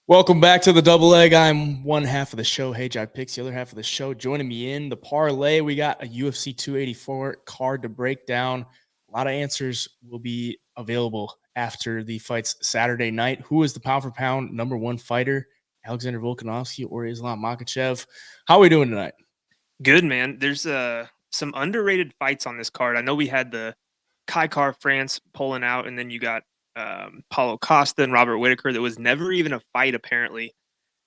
Welcome back to the Double Leg. I'm one half of the show, Hey Jive Picks. The other half of the show, joining me in the parlay, we got a UFC 284 card to break down. A lot of answers will be available after the fights Saturday night. Who is the pound for pound number one fighter, Alexander Volkanovski or Islam Makhachev? How are we doing tonight? Good, man. There's some underrated fights on this card. I know we had the Kai Car France pulling out, and then you got Paulo Costa and Robert Whitaker. That was never even a fight, apparently.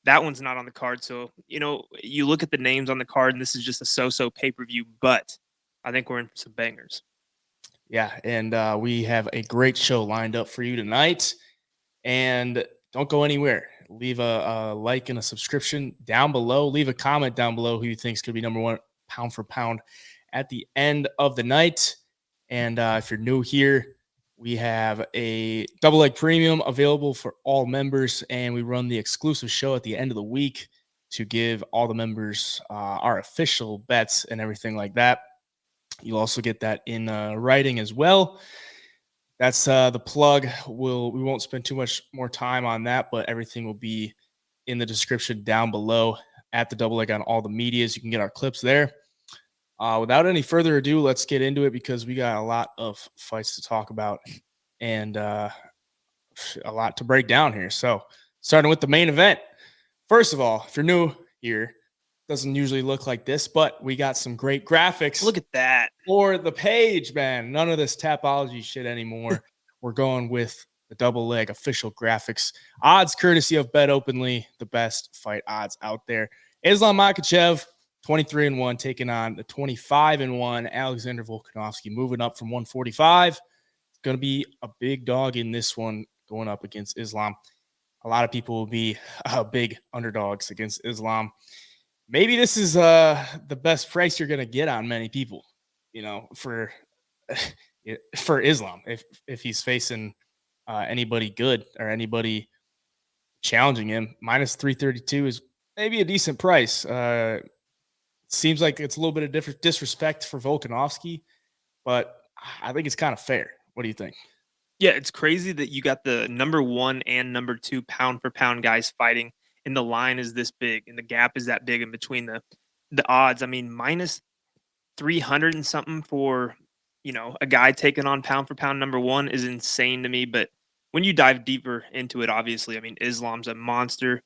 That one's not on the card. So, you look at the names on the card, and this is just a so-so pay-per-view, but I think we're in for some bangers. Yeah, and we have a great show lined up for you tonight. And don't go anywhere. Leave a like and a subscription down below. Leave a comment down below who you think is going to be number one pound for pound at the end of the night. And if you're new here, we have a double leg premium available for all members, and we run the exclusive show at the end of the week to give all the members our official bets and everything like that. You'll also get that in writing as well. That's the plug. We won't spend too much more time on that, but everything will be in the description down below at the Double Leg on all the medias. You can get our clips there. Without any further ado, let's get into it because we got a lot of fights to talk about and a lot to break down here. So starting with the main event. First of all, if you're new here, doesn't usually look like this, but we got some great graphics. Look at that. For the page, man. None of this Tapology shit anymore. We're going with the Double Leg official graphics. Odds courtesy of BetOpenly, the best fight odds out there. Islam Makhachev, 23-1, taking on the 25-1 Alexander Volkanovski, moving up from 145. It's going to be a big dog in this one going up against Islam. A lot of people will be big underdogs against Islam. Maybe this is the best price you're going to get on many people, for Islam, if he's facing anybody good or anybody challenging him. Minus 332 is maybe a decent price. Seems like it's a little bit of different disrespect for Volkanovski, but I think it's kind of fair. What do you think? Yeah, it's crazy that you got the number one and number two pound for pound guys fighting, and the line is this big, and the gap is that big in between the odds. I mean, minus 300 and something for a guy taking on pound for pound number one is insane to me. But when you dive deeper into it, obviously, I mean, Islam's a monster.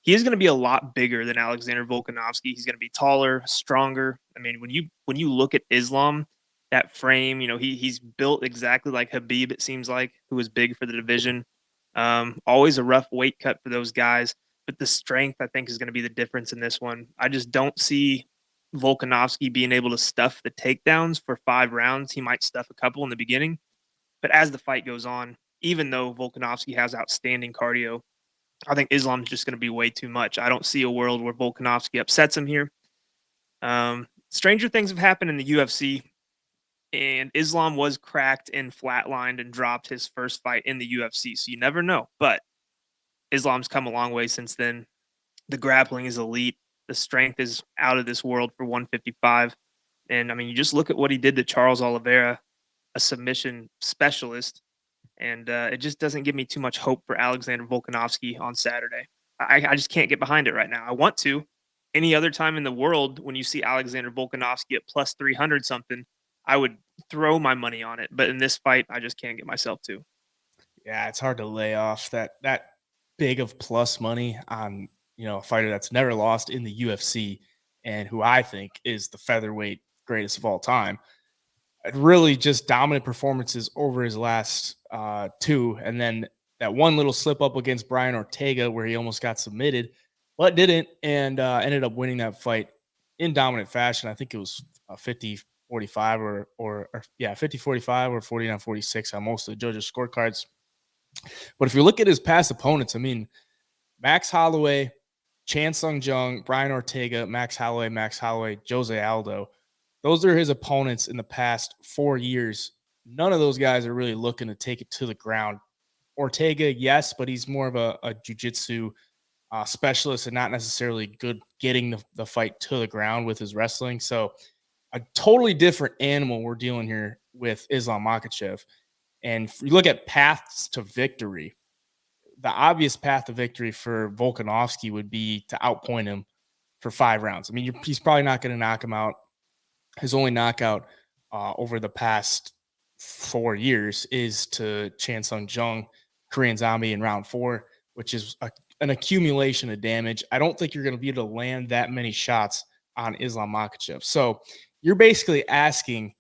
He is going to be a lot bigger than Alexander Volkanovski. He's going to be taller, stronger. I mean, when you look at Islam, that frame, he's built exactly like Habib, it seems like, who was big for the division. Always a rough weight cut for those guys, but the strength, I think, is going to be the difference in this one. I just don't see Volkanovski being able to stuff the takedowns for 5 rounds. He might stuff a couple in the beginning, but as the fight goes on, even though Volkanovski has outstanding cardio, I think Islam's just going to be way too much. I don't see a world where Volkanovski upsets him here. Stranger things have happened in the UFC, and Islam was cracked and flatlined and dropped his first fight in the UFC, so you never know. But Islam's come a long way since then. The grappling is elite. The strength is out of this world for 155. And, I mean, you just look at what he did to Charles Oliveira, a submission specialist, and it just doesn't give me too much hope for Alexander Volkanovski on Saturday. I just can't get behind it right now. I want to. Any other time in the world, when you see Alexander Volkanovski at plus 300 something, I would throw my money on it. But in this fight, I just can't get myself to. Yeah, it's hard to lay off that big of plus money on a fighter that's never lost in the UFC and who I think is the featherweight greatest of all time. Really just dominant performances over his last 2, and then that one little slip up against Brian Ortega where he almost got submitted, but didn't, and ended up winning that fight in dominant fashion. I think it was 50-45 or 50-45 or 49-46 on most of the judges' scorecards. But if you look at his past opponents, I mean, Max Holloway, Chan Sung Jung, Brian Ortega, Max Holloway, Jose Aldo. Those are his opponents in the past 4 years. None of those guys are really looking to take it to the ground. Ortega, yes, but he's more of a jiu-jitsu specialist and not necessarily good getting the fight to the ground with his wrestling. So a totally different animal we're dealing here with Islam Makhachev. And if you look at paths to victory, the obvious path to victory for Volkanovski would be to outpoint him for 5 rounds. I mean, he's probably not going to knock him out. His only knockout over the past 4 years is to Chan Sung Jung, Korean Zombie in round 4, which is an accumulation of damage. I don't think you're going to be able to land that many shots on Islam Makhachev. So you're basically asking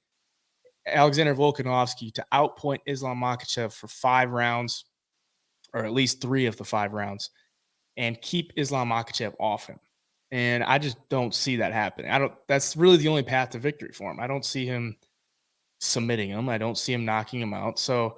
Alexander Volkanovski to outpoint Islam Makhachev for 5 rounds, or at least 3 of the 5 rounds, and keep Islam Makhachev off him. And I just don't see that happening. That's really the only path to victory for him. I don't see him submitting him. I don't see him knocking him out. So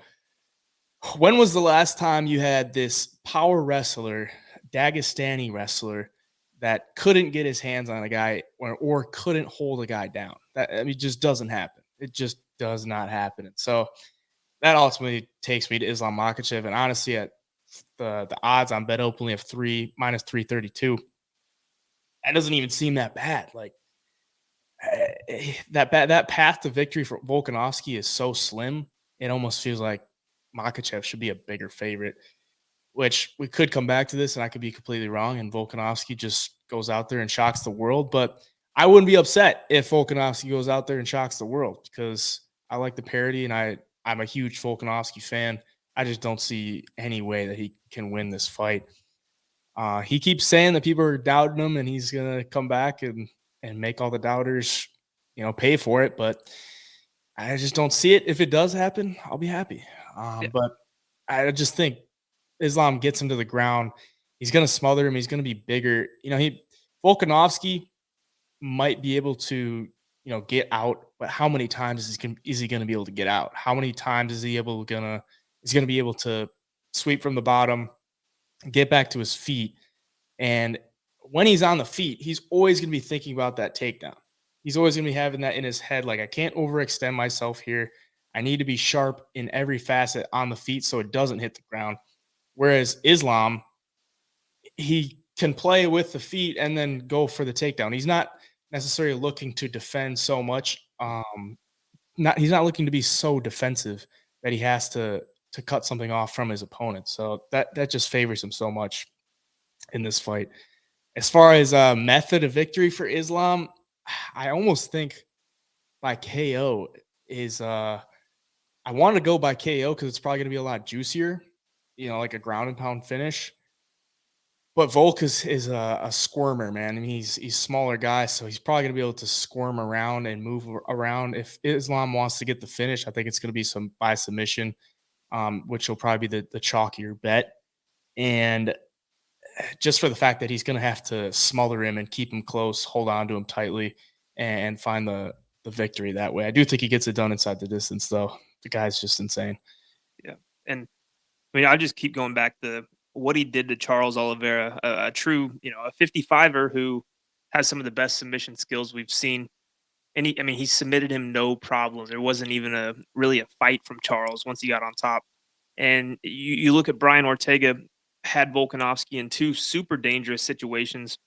when was the last time you had this power wrestler, Dagestani wrestler, that couldn't get his hands on a guy or couldn't hold a guy down? That, I mean, it just doesn't happen. It just does not happen. And so that ultimately takes me to Islam Makhachev. And honestly, at the odds on BetOpenly of minus 332, that doesn't even seem that bad. Like that path to victory for Volkanovski is so slim. It almost feels like Makhachev should be a bigger favorite, which we could come back to this and I could be completely wrong. And Volkanovski just goes out there and shocks the world. But I wouldn't be upset if Volkanovski goes out there and shocks the world, because I like the parody and I'm a huge Volkanovski fan. I just don't see any way that he can win this fight. He keeps saying that people are doubting him and he's going to come back and make all the doubters, pay for it. But I just don't see it. If it does happen, I'll be happy. But I just think Islam gets him to the ground. He's going to smother him. He's going to be bigger. Volkanovski might be able to, get out, but how many times is he going to be able to get out? How many times is he going to be able to sweep from the bottom, get back to his feet? And when he's on the feet, he's always going to be thinking about that takedown. He's always going to be having that in his head. Like, I can't overextend myself here. I need to be sharp in every facet on the feet so it doesn't hit the ground. Whereas Islam, he can play with the feet and then go for the takedown. He's not necessarily looking to defend so much. He's not looking to be so defensive that he has to cut something off from his opponent. So that just favors him so much in this fight. As far as method of victory for Islam, I almost think by KO is I want to go by KO because it's probably going to be a lot juicier, like a ground and pound finish. But Volk is a squirmer, man. I mean, he's smaller guy, so he's probably going to be able to squirm around and move around. If Islam wants to get the finish, I think it's going to be by submission, which will probably be the chalkier bet. And just for the fact that he's going to have to smother him and keep him close, hold on to him tightly, and find the victory that way. I do think he gets it done inside the distance, though. The guy's just insane. Yeah. And I mean, I just keep going back to what he did to Charles Oliveira, a true, a 55er who has some of the best submission skills we've seen. And he submitted him no problem. There wasn't even really a fight from Charles once he got on top. And you look at Brian Ortega, had Volkanovski in 2 super dangerous situations,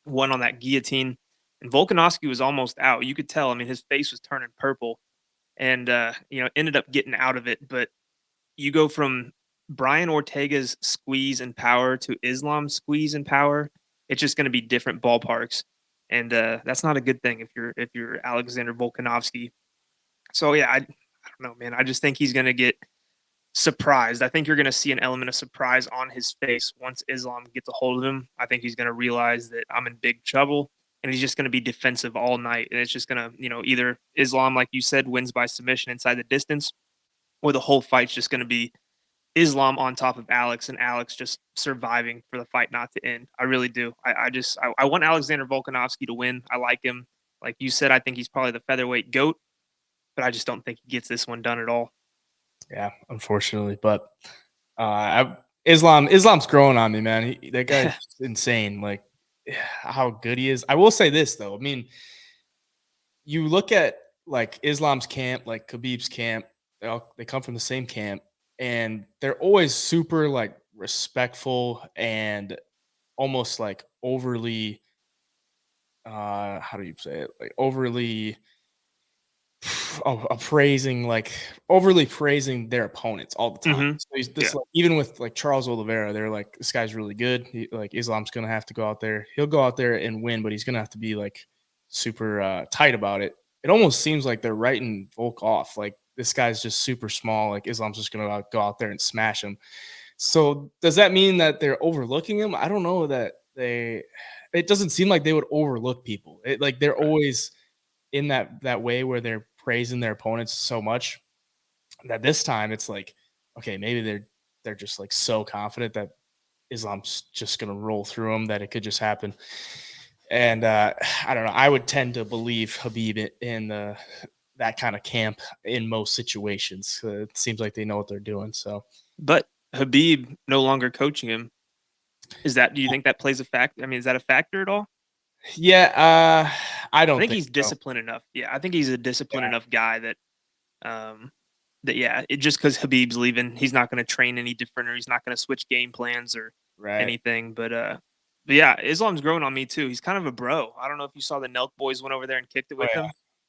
one on that guillotine, and Volkanovski was almost out. You could tell. I mean, his face was turning purple, and ended up getting out of it. But you go from Brian Ortega's squeeze and power to Islam's squeeze and power. It's just going to be different ballparks, and that's not a good thing if you're Alexander Volkanovski. So yeah, I don't know, man. I just think he's going to get surprised. I think you're going to see an element of surprise on his face once Islam gets a hold of him. I think he's going to realize that I'm in big trouble, and he's just going to be defensive all night. And it's just going to, either Islam, like you said, wins by submission inside the distance, or the whole fight's just going to be Islam on top of Alex, and Alex just surviving for the fight not to end. I really do. I want Alexander Volkanovski to win. I like him. Like you said, I think he's probably the featherweight GOAT, but I just don't think he gets this one done at all. Yeah, unfortunately. But Islam's growing on me, man. That guy's insane. Like, how good he is. I will say this, though. I mean, you look at like Islam's camp, like Khabib's camp, they come from the same camp, and they're always super like respectful and almost like overly how do you say it? Like overly praising, like overly praising their opponents all the time. Mm-hmm. So he's Yeah. this, like, even with like Charles Oliveira, they're like, this guy's really good. Like Islam's gonna have to go out there. He'll go out there and win, but he's gonna have to be like super tight about it. It almost seems like they're writing Volk off. Like this guy's just super small. Like Islam's just gonna go out there and smash him. So does that mean that they're overlooking him? I don't know that they. It doesn't seem like they would overlook people. Like they're always in that way where they're praising their opponents so much that this time it's like, okay, maybe they're just like so confident that Islam's just gonna roll through them that it could just happen. And I don't know. I would tend to believe Habib in that kind of camp in most situations. It seems like they know what they're doing. So But Habib no longer coaching him. Do you think that plays a factor? I mean, is that a factor at all? yeah, I I don't think think he's so. disciplined enough. Yeah, I think he's a disciplined Yeah, enough guy um that yeah, it just because Habib's leaving, he's not going to train any different, or he's not going to switch game plans or right. anything. But yeah, Islam's growing on me too. He's kind of a bro. I don't know if you saw the Nelk boys went over there and kicked it Oh with him.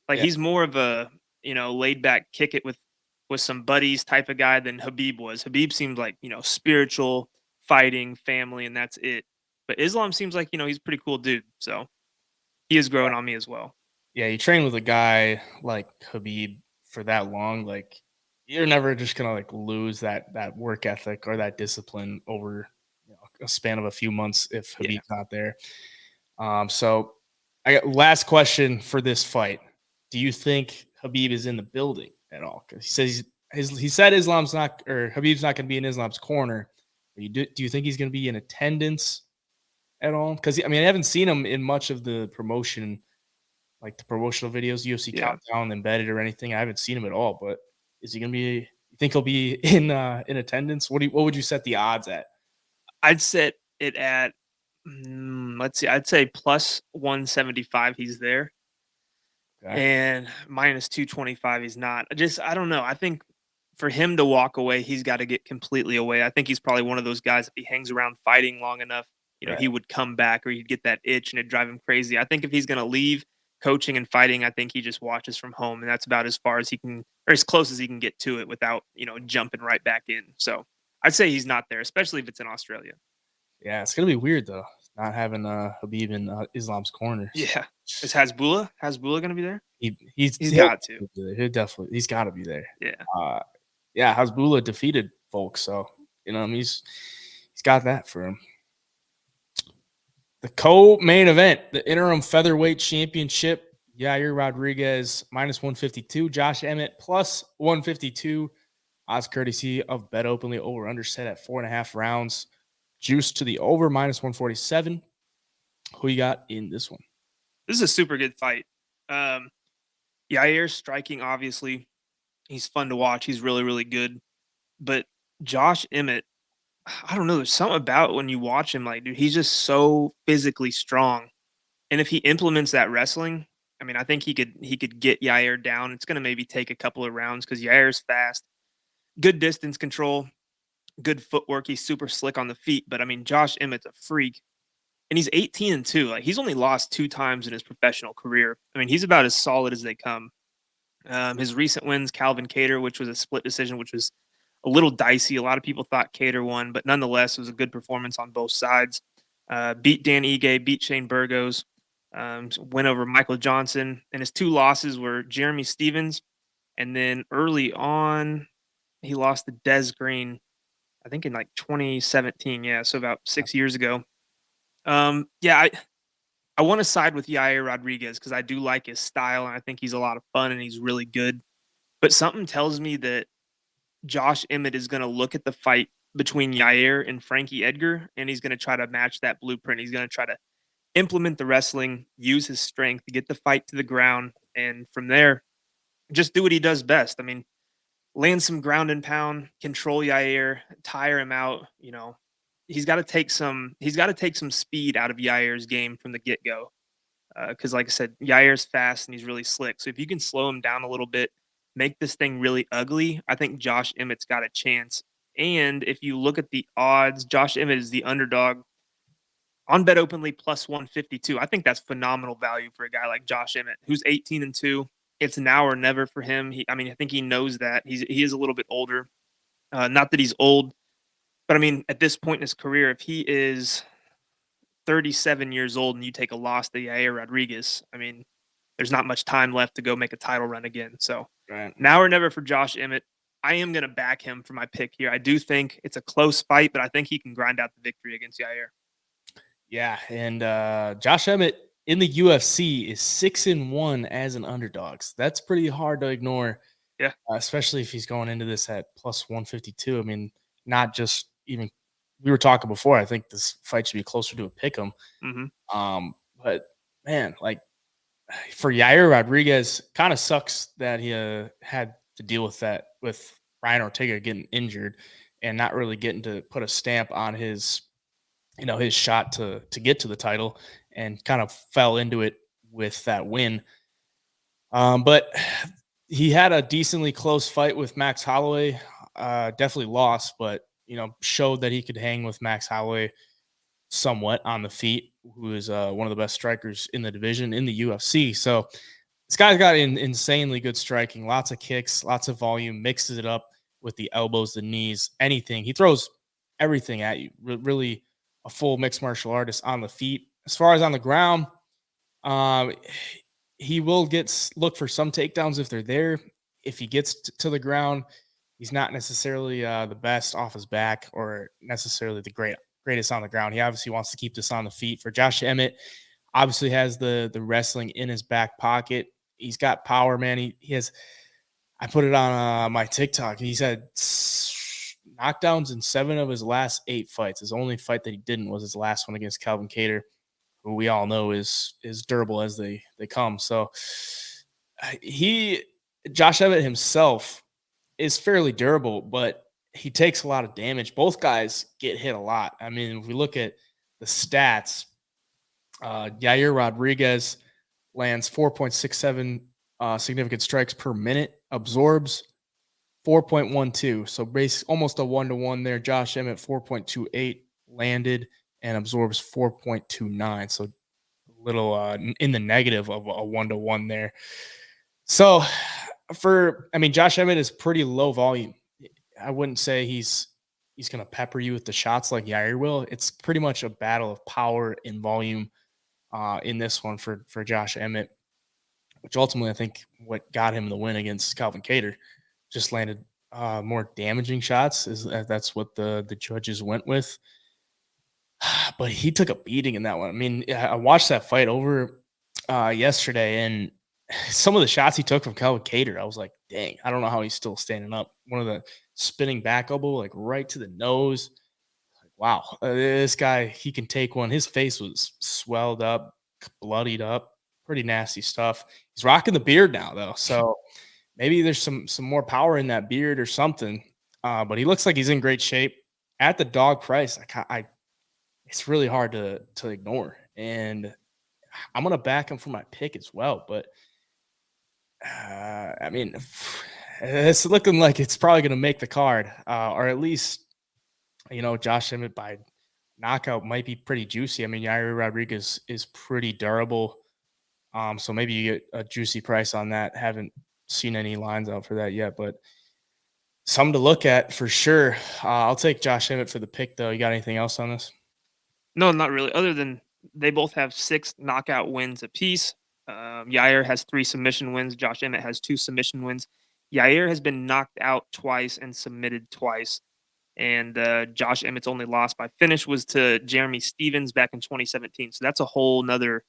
Like yeah, he's more of a laid back kick it with some buddies type of guy than Habib was. Habib seemed like spiritual, fighting, family, and that's it. But Islam seems like he's a pretty cool dude. So he is yeah. growing on me as well. Yeah, you train with a guy like Habib for that long, like you're never just gonna like lose that work ethic or that discipline over a span of a few months if Yeah. Habib's not there. So I got last question for this fight. Do you think Habib is in the building at all? Because he says he said Islam's not or Habib's not going to be in Islam's corner. Do you think he's going to be in attendance at all? Because I mean, I haven't seen him in much of the promotion, like the promotional videos, UFC Yeah. Countdown, embedded or anything. I haven't seen him at all. But is he going to be? You think he'll be in attendance? What would you set the odds at? I'd set it at let's see, I'd say plus 175 he's there, Okay. and minus 225 he's not. I don't know. I think for him to walk away, he's got to get completely away. I think he's probably one of those guys, if he hangs around fighting long enough, Right. he would come back or he'd get that itch and it'd drive him crazy. I think if he's going to leave coaching and fighting, I think he just watches from home, and that's about as far as he can, or as close as he can get to it without, jumping right back in. So I'd say he's not there, especially if it's in Australia. Yeah, it's gonna be weird though, not having Habib in Islam's corners. Yeah. Is Hasbullah gonna be there? He's He'll got to. be there. He's got to be there. Yeah. Uh, yeah, Hasbullah defeated folks, so he's got that for him. The co-main event, the interim featherweight championship. Yair Rodrigues minus 152, Josh Emmett plus 152. Odds courtesy of BetOpenly, over under set at 4.5 rounds. Juice to the over minus 147. Who you got in this one? This is a super good fight. Yair's striking, obviously. He's fun to watch. He's really, really good. But Josh Emmett, I don't know. There's something about when you watch him, like, dude, he's just so physically strong. And if he implements that wrestling, I mean, I think he could get Yair down. It's gonna maybe take a couple of rounds because Yair's fast, good distance control, good footwork. He's super slick on the feet. But I mean, Josh Emmett's a freak. And he's 18-2. Like he's only lost 2 times in his professional career. I mean, he's about as solid as they come. His recent wins, Calvin Cater, which was a split decision, which was a little dicey. A lot of people thought Cater won, but nonetheless, it was a good performance on both sides. Beat Dan Ige, beat Shane Burgos, went over Michael Johnson, and his 2 losses were Jeremy Stevens, and then early on, he lost to Des Green, I think in like 2017. Yeah, so about 6 years ago. Yeah, I want to side with Yair Rodrigues because I do like his style and I think he's a lot of fun and he's really good. But something tells me that Josh Emmett is going to look at the fight between Yair and Frankie Edgar and he's going to try to match that blueprint. He's going to try to implement the wrestling, use his strength to get the fight to the ground, and from there, just do what he does best. I mean, land some ground and pound, control Yair, tire him out. He's got to take some speed out of Yair's game from the get go. Because, like I said, Yair's fast and he's really slick. So if you can slow him down a little bit, make this thing really ugly, I think Josh Emmett's got a chance. And if you look at the odds, Josh Emmett is the underdog on BetOpenly plus 152. I think that's phenomenal value for a guy like Josh Emmett, who's 18-2. it's now or never for him. I mean, I think he knows that he is a little bit older. Not that he's old, but I mean, at this point in his career, if he is 37 years old and you take a loss to Yair Rodrigues, I mean, there's not much time left to go make a title run again. So Right. now or never for Josh Emmett. I am going to back him for my pick here. I do think it's a close fight, but I think he can grind out the victory against Yair. Yeah, and Josh Emmett in the UFC is 6-1 as an underdog. So that's pretty hard to ignore. Yeah. Especially if he's going into this at plus 152. I mean, not just even we were talking before. I think this fight should be closer to a pick 'em. But man, like for Yair Rodrigues, kind of sucks that he had to deal with that with Ryan Ortega getting injured and not really getting to put a stamp on his, his shot to get to the title, and kind of fell into it with that win. But he had a decently close fight with Max Holloway. Definitely lost, but showed that he could hang with Max Holloway somewhat on the feet, who is one of the best strikers in the division in the UFC. So this guy's got insanely good striking, lots of kicks, lots of volume, mixes it up with the elbows, the knees, anything. He throws everything at you. Really a full mixed martial artist on the feet. As far as on the ground, um, he will look for some takedowns if they're there. If he gets to the ground, he's not necessarily the best off his back or necessarily the greatest on the ground. He obviously wants to keep this on the feet. For Josh Emmett, obviously has the wrestling in his back pocket. He's got power, man. He has. I put it on my TikTok. He's had knockdowns in 7 of his last 8 fights. His only fight that he didn't was his last one against Calvin Kattar, who we all know is durable as they come. So Josh Emmett himself is fairly durable, but he takes a lot of damage. Both guys get hit a lot. I mean, if we look at the stats, Yair Rodrigues lands 4.67 significant strikes per minute, absorbs 4.12. So almost a 1-to-1 there. Josh Emmett 4.28 landed and absorbs 4.29. So a little in the negative of a 1-to-1 there. So Josh Emmett is pretty low volume. I wouldn't say he's going to pepper you with the shots like Yair will. It's pretty much a battle of power and volume in this one for Josh Emmett, which ultimately I think what got him the win against Calvin Kattar. Just landed more damaging shots. That's what the judges went with. But he took a beating in that one. I mean, I watched that fight over yesterday, and some of the shots he took from Calvin Kattar, I was like, dang, I don't know how he's still standing up. One of the spinning back elbow, like right to the nose. Like, wow, this guy, he can take one. His face was swelled up, bloodied up, pretty nasty stuff. He's rocking the beard now, though. So maybe there's some more power in that beard or something. But he looks like he's in great shape. At the dog price, it's really hard to ignore. And I'm gonna back him for my pick as well. But it's looking like it's probably gonna make the card, or at least Josh Emmett by knockout might be pretty juicy. I mean, Yair Rodrigues is pretty durable. So maybe you get a juicy price on that. Haven't seen any lines out for that yet, but something to look at for sure. I'll take Josh Emmett for the pick, though. You got anything else on this? No, not really. Other than they both have 6 knockout wins apiece. Yair has 3 submission wins. Josh Emmett has 2 submission wins. Yair has been knocked out twice and submitted twice. And Josh Emmett's only loss by finish was to Jeremy Stevens back in 2017. So that's a whole nother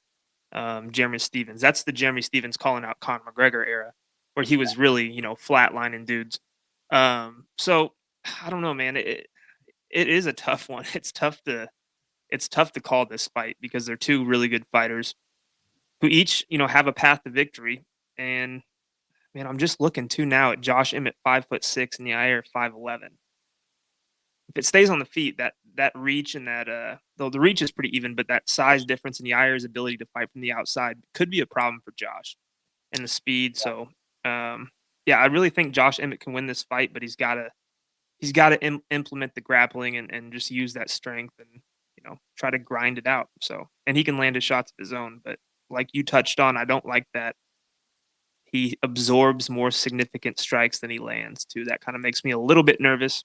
Jeremy Stevens. That's the Jeremy Stevens calling out Conor McGregor era, where he was really, flatlining dudes. So I don't know, man. It is a tough one. It's tough to call this fight because they're 2 really good fighters who each, have a path to victory. And man, I'm just looking too now at Josh Emmett 5'6" and Yair 5'11". If it stays on the feet, that reach and that though the reach is pretty even, but that size difference in Yair's ability to fight from the outside could be a problem for Josh and the speed. So yeah, I really think Josh Emmett can win this fight, but he's got to implement the grappling and just use that strength and try to grind it out. So, and he can land his shots of his own, but like you touched on, I don't like that he absorbs more significant strikes than he lands too. That kind of makes me a little bit nervous.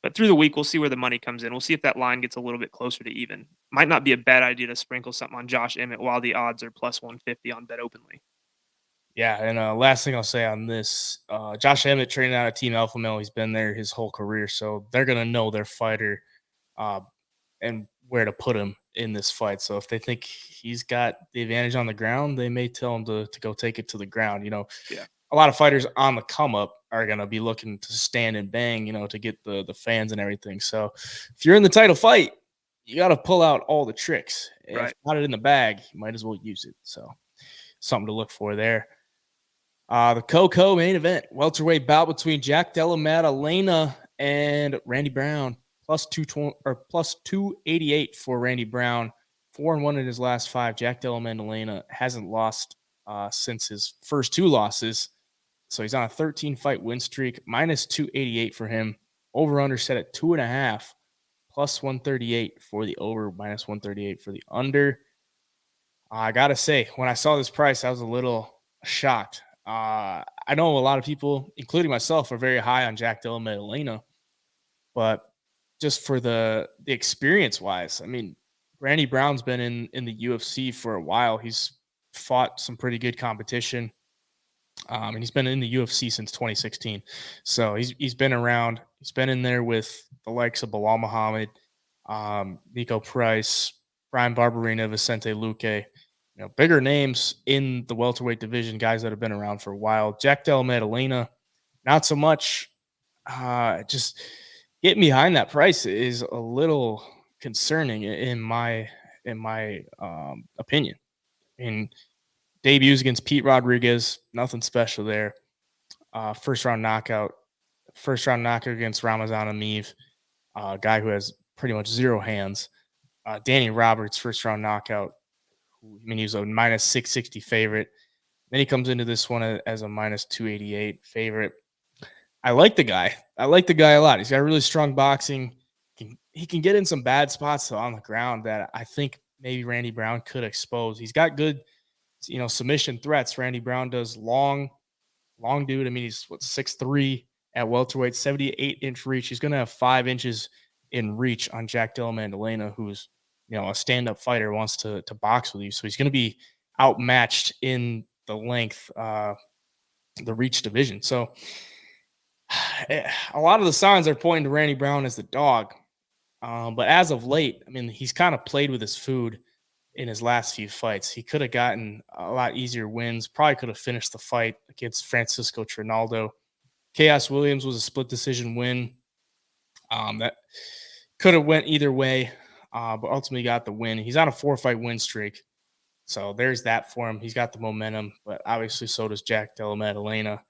But through the week, we'll see where the money comes in. We'll see if that line gets a little bit closer to even. Might not be a bad idea to sprinkle something on Josh Emmett while the odds are plus 150 on BetOpenly. Yeah, and last thing I'll say on this, Josh Emmett training out of Team Alpha Male. He's been there his whole career, so they're gonna know their fighter uh, and where to put him in this fight. So if they think he's got the advantage on the ground, they may tell him to go take it to the ground. Yeah. A lot of fighters on the come up are gonna be looking to stand and bang, to get the fans and everything. So if you're in the title fight, you got to pull out all the tricks. If Right. you got it in the bag, you might as well use it. So something to look for there. The Coco main event, welterweight bout between Jack Della, Maddalena, and Randy Brown. Plus 220 or plus 288 for Randy Brown. 4-1 in his last 5. Jack Della Maddalena hasn't lost since his first 2 losses. So he's on a 13 fight win streak. Minus 288 for him. Over under set at 2.5. Plus 138 for the over. Minus 138 for the under. I gotta say, when I saw this price, I was a little shocked. I know a lot of people, including myself, are very high on Jack Della Maddalena, but just for the experience wise, I mean, Randy Brown's been in the UFC for a while. He's fought some pretty good competition, and he's been in the UFC since 2016. So he's been around. He's been in there with the likes of Bilal Muhammad, Nico Price, Brian Barberina, Vicente Luque. Bigger names in the welterweight division, guys that have been around for a while. Jack Della Maddalena, not so much. Just getting behind that price is a little concerning in my opinion. I mean, debuts against Pete Rodrigues, nothing special there. First round knockout against Ramazan Ameev, a guy who has pretty much zero hands. Danny Roberts, first round knockout. I mean, he was a minus 660 favorite. Then he comes into this one as a minus 288 favorite. I like the guy. I like the guy a lot. He's got really strong boxing. He can get in some bad spots though, on the ground that I think maybe Randy Brown could expose. He's got good, submission threats. Randy Brown does long dude. I mean, he's 6'3" at welterweight, 78-inch reach. He's gonna have 5 inches in reach on Jack Della Maddalena, who's a stand-up fighter, wants to box with you. So he's going to be outmatched in the length, the reach division. So a lot of the signs are pointing to Randy Brown as the dog. But as of late, I mean, he's kind of played with his food in his last few fights. He could have gotten a lot easier wins, probably could have finished the fight against Francisco Trinaldo. Chaos Williams was a split decision win. That could have went either way. But ultimately got the win. He's on a 4-fight win streak. So there's that for him. He's got the momentum, but obviously so does Jack Della Maddalena.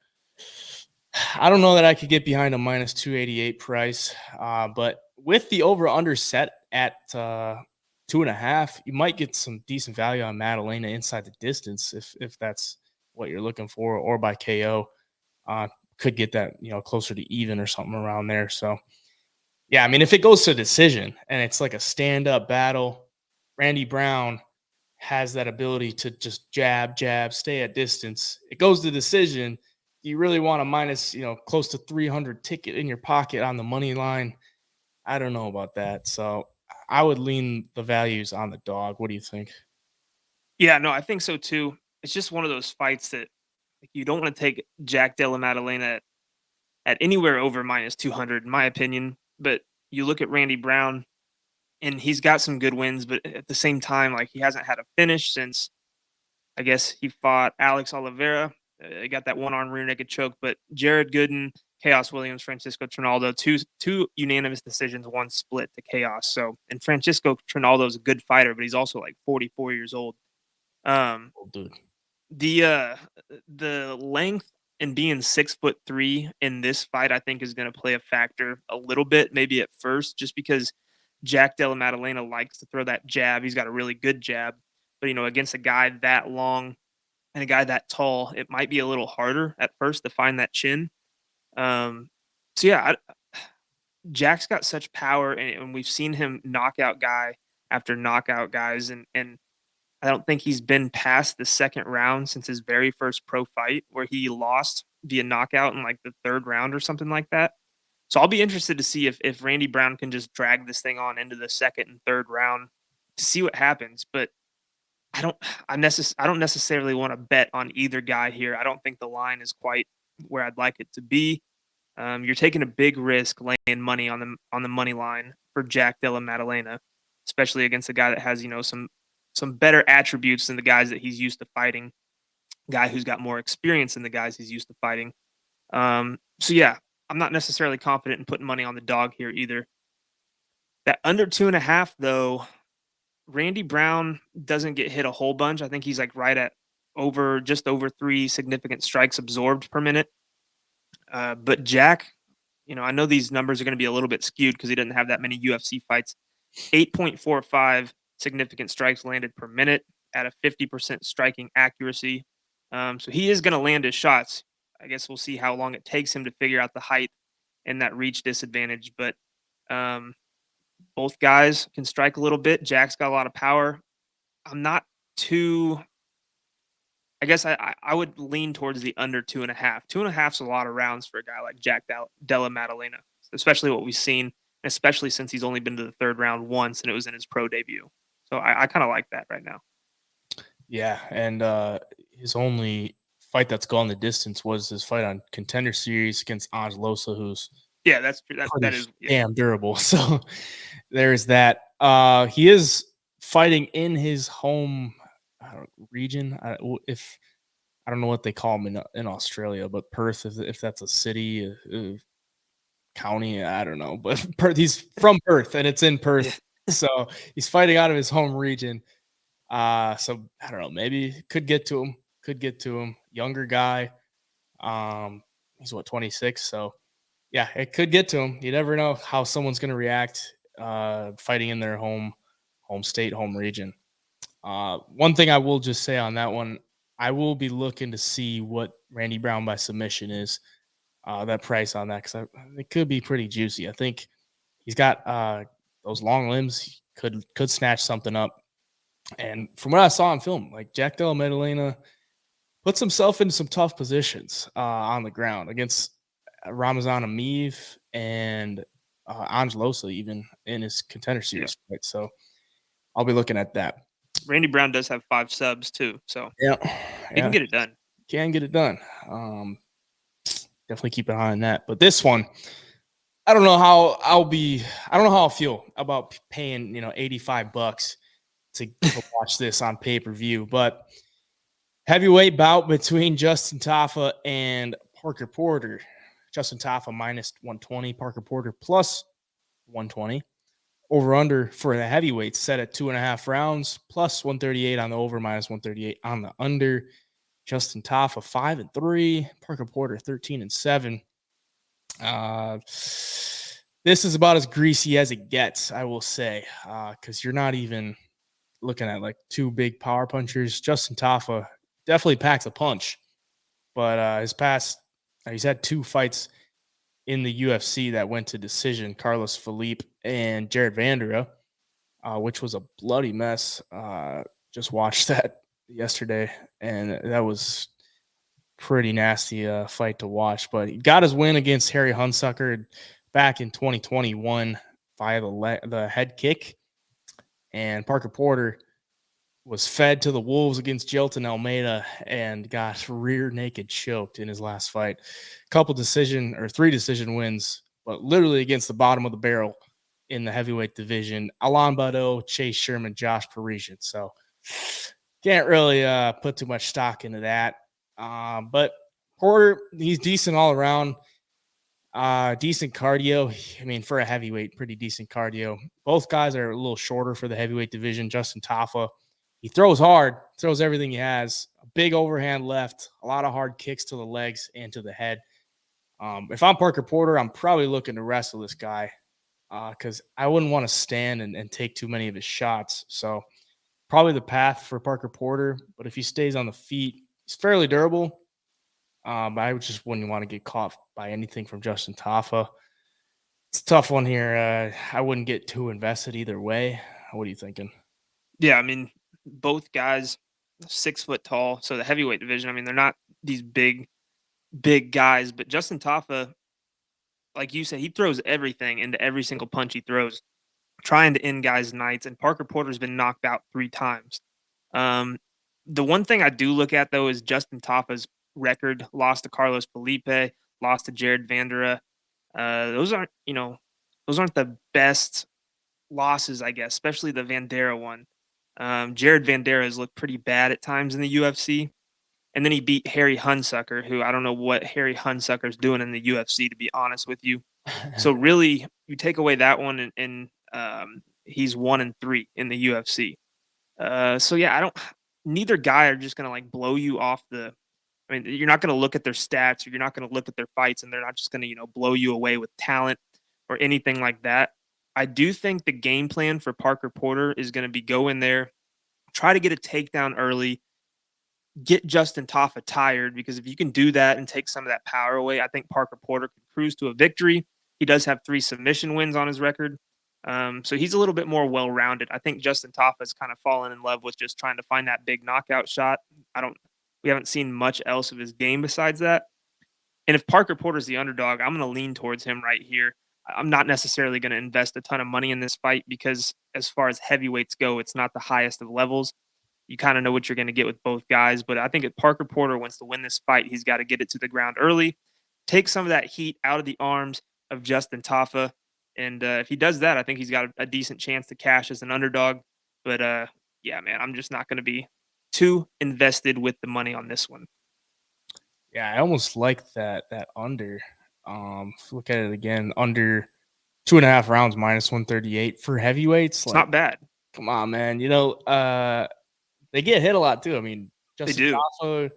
I don't know that I could get behind a minus 288 price, but with the over-under set at 2.5, you might get some decent value on Maddalena inside the distance if that's what you're looking for, or by KO. Could get that closer to even or something around there. So yeah, I mean, if it goes to decision and it's like a stand-up battle, Randy Brown has that ability to just jab, stay at distance. It goes to decision. Do you really want a minus, close to 300 ticket in your pocket on the money line? I don't know about that. So I would lean the values on the dog. What do you think? Yeah, no, I think so too. It's just one of those fights that you don't want to take Jack Della Maddalena at anywhere over minus 200, in my opinion. But you look at Randy Brown, and he's got some good wins, but at the same time, like, he hasn't had a finish since, I guess, he fought Alex Oliveira. He got that one-arm rear naked choke. But Jared Gooden, Chaos Williams, Francisco Trinaldo, two unanimous decisions, one split to Chaos. So, and Francisco Trinaldo is a good fighter, but he's also like 44 years old. Oh, dude. The length and being 6'3" in this fight, I think, is going to play a factor a little bit, maybe at first, just because Jack Della Maddalena likes to throw that jab. He's got a really good jab, but against a guy that long and a guy that tall, it might be a little harder at first to find that chin. So yeah, Jack's got such power, and we've seen him knock out guy after knockout guys, and I don't think he's been past the second round since his very first pro fight, where he lost via knockout in like the third round or something like that. So I'll be interested to see if Randy Brown can just drag this thing on into the second and third round to see what happens. But I don't I don't necessarily want to bet on either guy here. I don't think the line is quite where I'd like it to be. You're taking a big risk laying money on the money line for Jack Della Maddalena, especially against a guy that has some better attributes than the guys that he's used to fighting. Guy who's got more experience than the guys he's used to fighting. So yeah, I'm not necessarily confident in putting money on the dog here either. That under 2.5 though, Randy Brown doesn't get hit a whole bunch. I think he's like right at just over 3 significant strikes absorbed per minute. But Jack, I know these numbers are going to be a little bit skewed because he didn't have that many UFC fights. 8.45 significant strikes landed per minute at a 50% striking accuracy. So he is going to land his shots. I guess we'll see how long it takes him to figure out the height and that reach disadvantage. But both guys can strike a little bit. Jack's got a lot of power. I'm not too. I guess I would lean towards the under 2.5. 2.5 is a lot of rounds for a guy like Jack Della Maddalena, especially what we've seen, especially since he's only been to the third round once and it was in his pro debut. So I kind of like that right now. Yeah, and his only fight that's gone the distance was his fight on Contender Series against Angelosa, who's that's true. That is damn durable. So there's that. He is fighting in his home region. If I don't know what they call him in Australia, but Perth, if that's a city, county, I don't know. But he's from Perth, and it's in Perth, so he's fighting out of his home region. So I don't know. Maybe could get to him. Could get to him. Younger guy. He's 26. So yeah, it could get to him. You never know how someone's going to react fighting in their home state, home region. One thing I will just say on that one, I will be looking to see what Randy Brown by submission is. That price on that, because it could be pretty juicy. I think he's got those long limbs. He could snatch something up. And from what I saw on film, like Jack Della Maddalena puts himself into some tough positions on the ground against Ramazan Ameev and Angelosa, even in his Contender Series fight. So I'll be looking at that. Randy Brown does have 5 subs too, so he can get it done. Can get it done. Definitely keep an eye on that. But this one, I don't know how I'll feel about paying $85 to watch this on pay-per-view. But heavyweight bout between Justin Tafa and Parker Porter. Justin Tafa minus 120, Parker Porter plus 120. Over under for the heavyweight set at 2.5 rounds, plus 138 on the over, minus 138 on the under. Justin Tafa 5-3, Parker Porter 13-7. This is about as greasy as it gets, I will say, because you're not even looking at like 2 big power punchers. Justin Tafa definitely packs a punch, but he's had 2 fights in the UFC that went to decision. Carlos Felipe and Jared Vandera, which was a bloody mess. Just watched that yesterday, and that was pretty nasty fight to watch. But he got his win against Harry Hunsucker back in 2021 via the head kick. And Parker Porter was fed to the wolves against Jelton Almeida and got rear naked choked in his last fight. 3 decision wins, but literally against the bottom of the barrel in the heavyweight division. Alain Badeau, Chase Sherman, Josh Parisian. So can't really put too much stock into that. But Porter, he's decent all around. Decent cardio. I mean, for a heavyweight, pretty decent cardio. Both guys are a little shorter for the heavyweight division. Justin Tafa, he throws hard, throws everything he has. A big overhand left, a lot of hard kicks to the legs and to the head. If I'm Parker Porter, I'm probably looking to wrestle this guy because I wouldn't want to stand and take too many of his shots. So probably the path for Parker Porter. But if he stays on the feet, he's fairly durable. But I just wouldn't want to get caught by anything from Justin Tafa. It's a tough one here. I wouldn't get too invested either way. What are you thinking? Yeah, I mean, both guys 6 foot tall. So the heavyweight division, I mean, they're not these big guys, but Justin Tafa, like you said, he throws everything into every single punch he throws, trying to end guys' nights. And Parker Porter's been knocked out 3 times. Um, the one thing I do look at though is Justin Tafa's record: lost to Carlos Felipe, lost to Jared Vandera. Those aren't, those aren't the best losses, I guess, especially the Vandera one. Jared Vandera has looked pretty bad at times in the UFC. And then he beat Harry Hunsucker, who I don't know what Harry Hunsucker's doing in the UFC, to be honest with you. So really, you take away that one, and he's 1-3 in the UFC. So yeah, I don't. Neither guy are just gonna like blow you off the. I mean, you're not gonna look at their stats, or you're not gonna look at their fights, and they're not just gonna blow you away with talent or anything like that. I do think the game plan for Parker Porter is gonna be go in there, try to get a takedown early, get Justin Tafa tired, because if you can do that and take some of that power away, I think Parker Porter could cruise to a victory. He does have 3 submission wins on his record. So he's a little bit more well-rounded. I think Justin Tafa has kind of fallen in love with just trying to find that big knockout shot. We haven't seen much else of his game besides that. And if Parker Porter's the underdog, I'm going to lean towards him right here. I'm not necessarily going to invest a ton of money in this fight because as far as heavyweights go, it's not the highest of levels. You kind of know what you're going to get with both guys. But I think if Parker Porter wants to win this fight, he's got to get it to the ground early, take some of that heat out of the arms of Justin Tafa. And if he does that, I think he's got a decent chance to cash as an underdog. But yeah, man, I'm just not going to be too invested with the money on this one. Yeah, I almost like that under. Look at it again. Under 2.5 rounds, minus 138 for heavyweights. It's not bad. Come on, man. They get hit a lot too. I mean, Justin Tafa,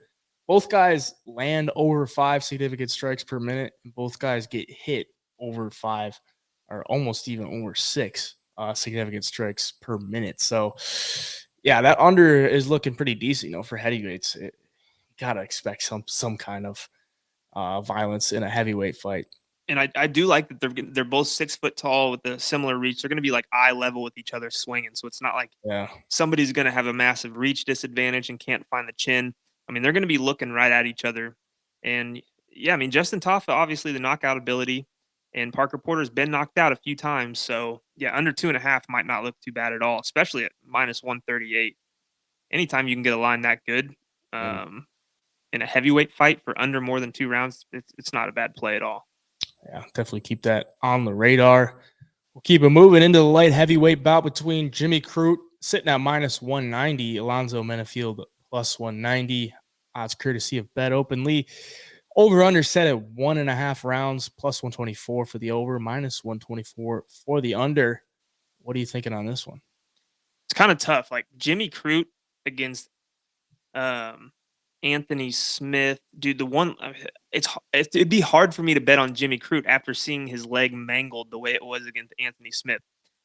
both guys land over 5 significant strikes per minute, and both guys get hit over 5 or almost even over 6 significant strikes per minute. So, yeah, that under is looking pretty decent, for heavyweights. Gotta expect some kind of violence in a heavyweight fight. And I do like that they're both 6 foot tall with a similar reach. They're going to be like eye level with each other swinging. So it's not like somebody's going to have a massive reach disadvantage and can't find the chin. I mean, they're going to be looking right at each other. And yeah, I mean, Justin Tafa, obviously the knockout ability, and Parker Porter's been knocked out a few times. So yeah, under 2.5 might not look too bad at all, especially at minus 138. Anytime you can get a line that good in a heavyweight fight for under more than 2 rounds, it's not a bad play at all. Yeah, definitely keep that on the radar. We'll keep it moving into the light heavyweight bout between Jimmy Crute sitting at minus 190, Alonzo Menifield plus 190. Odds courtesy of BetOpenly. Over under set at 1.5 rounds, plus 124 for the over, minus 124 for the under. What are you thinking on this one? It's kind of tough. Like Jimmy Crute against Anthony Smith, dude. It'd be hard for me to bet on Jimmy Crute after seeing his leg mangled the way it was against Anthony Smith.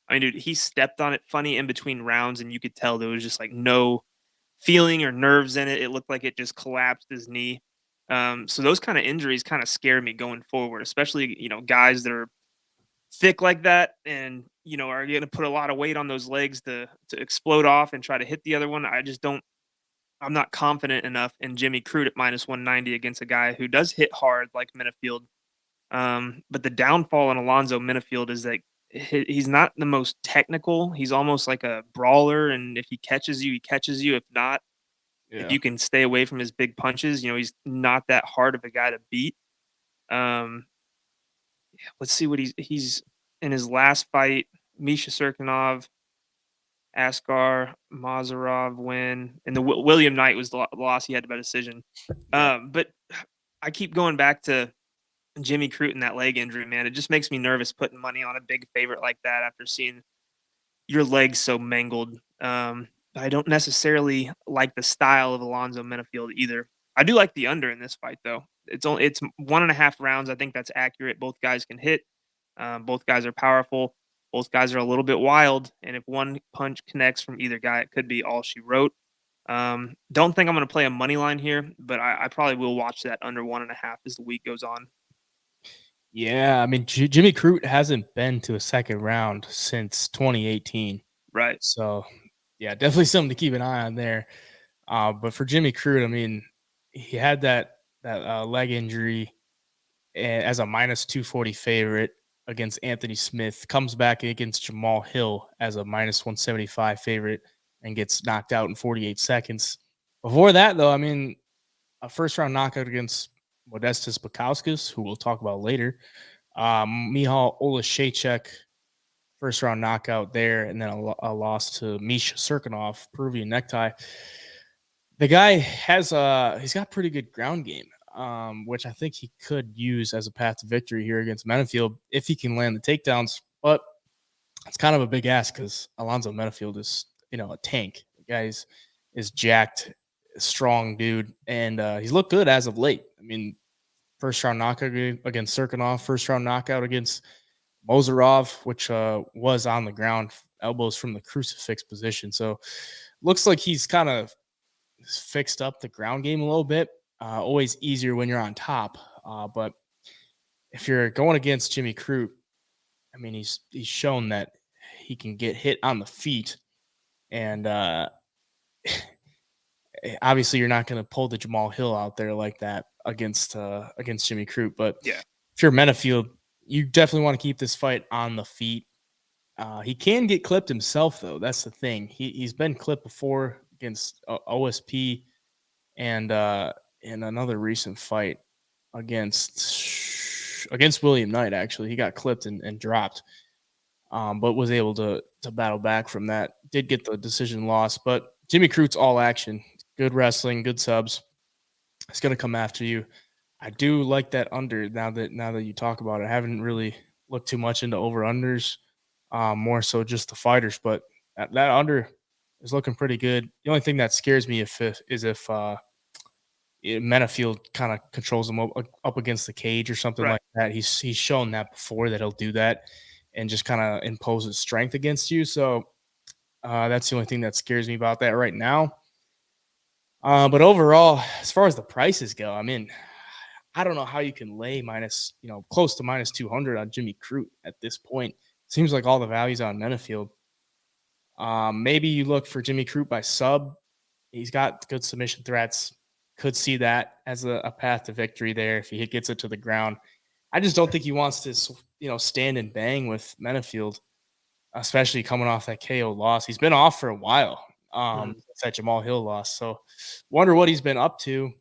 I mean, dude, he stepped on it funny in between rounds, and you could tell there was just like no feeling or nerves in it. It looked like it just collapsed his knee. So those kind of injuries kind of scare me going forward, especially guys that are thick like that and are going to put a lot of weight on those legs to explode off and try to hit the other one. I'm not confident enough in Jimmy Crute at minus 190 against a guy who does hit hard like Menifield. But the downfall on Alonzo Menifield is that he's not the most technical. He's almost like a brawler, and if he catches you, he catches you. If not, if you can stay away from his big punches, he's not that hard of a guy to beat. Let's see what he's in his last fight. Misha Serkinov, Askar Mazarov win, and the William Knight was the loss he had by decision. But I keep going back to Jimmy Crute and that leg injury, man. It just makes me nervous putting money on a big favorite like that after seeing your legs so mangled. I don't necessarily like the style of Alonzo Menifield either. I do like the under in this fight, though. It's 1.5 rounds. I think that's accurate. Both guys can hit. Both guys are powerful. Both guys are a little bit wild, and if one punch connects from either guy, it could be all she wrote. Don't think I'm going to play a money line here, but I probably will watch that under 1.5 as the week goes on. Yeah, I mean, Jimmy Crute hasn't been to a second round since 2018. Right. So, Yeah, definitely something to keep an eye on there. But for Jimmy Crute, I mean, he had that leg injury as a minus 240 favorite against Anthony Smith, comes back against Jamal Hill as a minus 175 favorite and gets knocked out in 48 seconds. Before that, though, I mean, a first round knockout against Modestas Bukauskas, who we'll talk about later. Mihal Olashechek, first round knockout there, and then a loss to Misha Serkinov, Peruvian necktie. The guy has he's got pretty good ground game, which I think he could use as a path to victory here against Menifield if he can land the takedowns. But it's kind of a big ask because Alonzo Menifield is, a tank. The guy is jacked, strong dude, and he's looked good as of late. I mean, first round knockout against Serkinov, first round knockout against Mozarov, which was on the ground, elbows from the crucifix position. So looks like he's kind of fixed up the ground game a little bit. Always easier when you're on top. But if you're going against Jimmy Crute, I mean, he's shown that he can get hit on the feet. And obviously you're not going to pull the Jamal Hill out there like that against Jimmy Crute. But yeah, if you're Menifield, you definitely want to keep this fight on the feet. He can get clipped himself, though. That's the thing. He's been clipped before against OSP and in another recent fight against William Knight. Actually, he got clipped and dropped, but was able to battle back from that. Did get the decision loss, but Jimmy Crute's all action, good wrestling, good subs. It's gonna come after you. I do like that under now that you talk about it. I haven't really looked too much into over unders, more so just the fighters, but that under is looking pretty good. The only thing that scares me is if Menifield kind of controls him up against the cage or something right. like that. He's shown that before that he'll do that and just kind of imposes strength against you. So that's the only thing that scares me about that right now. But overall, as far as the prices go, I mean, I don't know how you can lay close to minus 200 on Jimmy Crute at this point. Seems like all the values on Menifield. Maybe you look for Jimmy Crute by sub. He's got good submission threats. Could see that as a path to victory there if he gets it to the ground. I just don't think he wants to, stand and bang with Menifield, especially coming off that KO loss. He's been off for a while. Since that Jamal Hill loss. So wonder what he's been up to.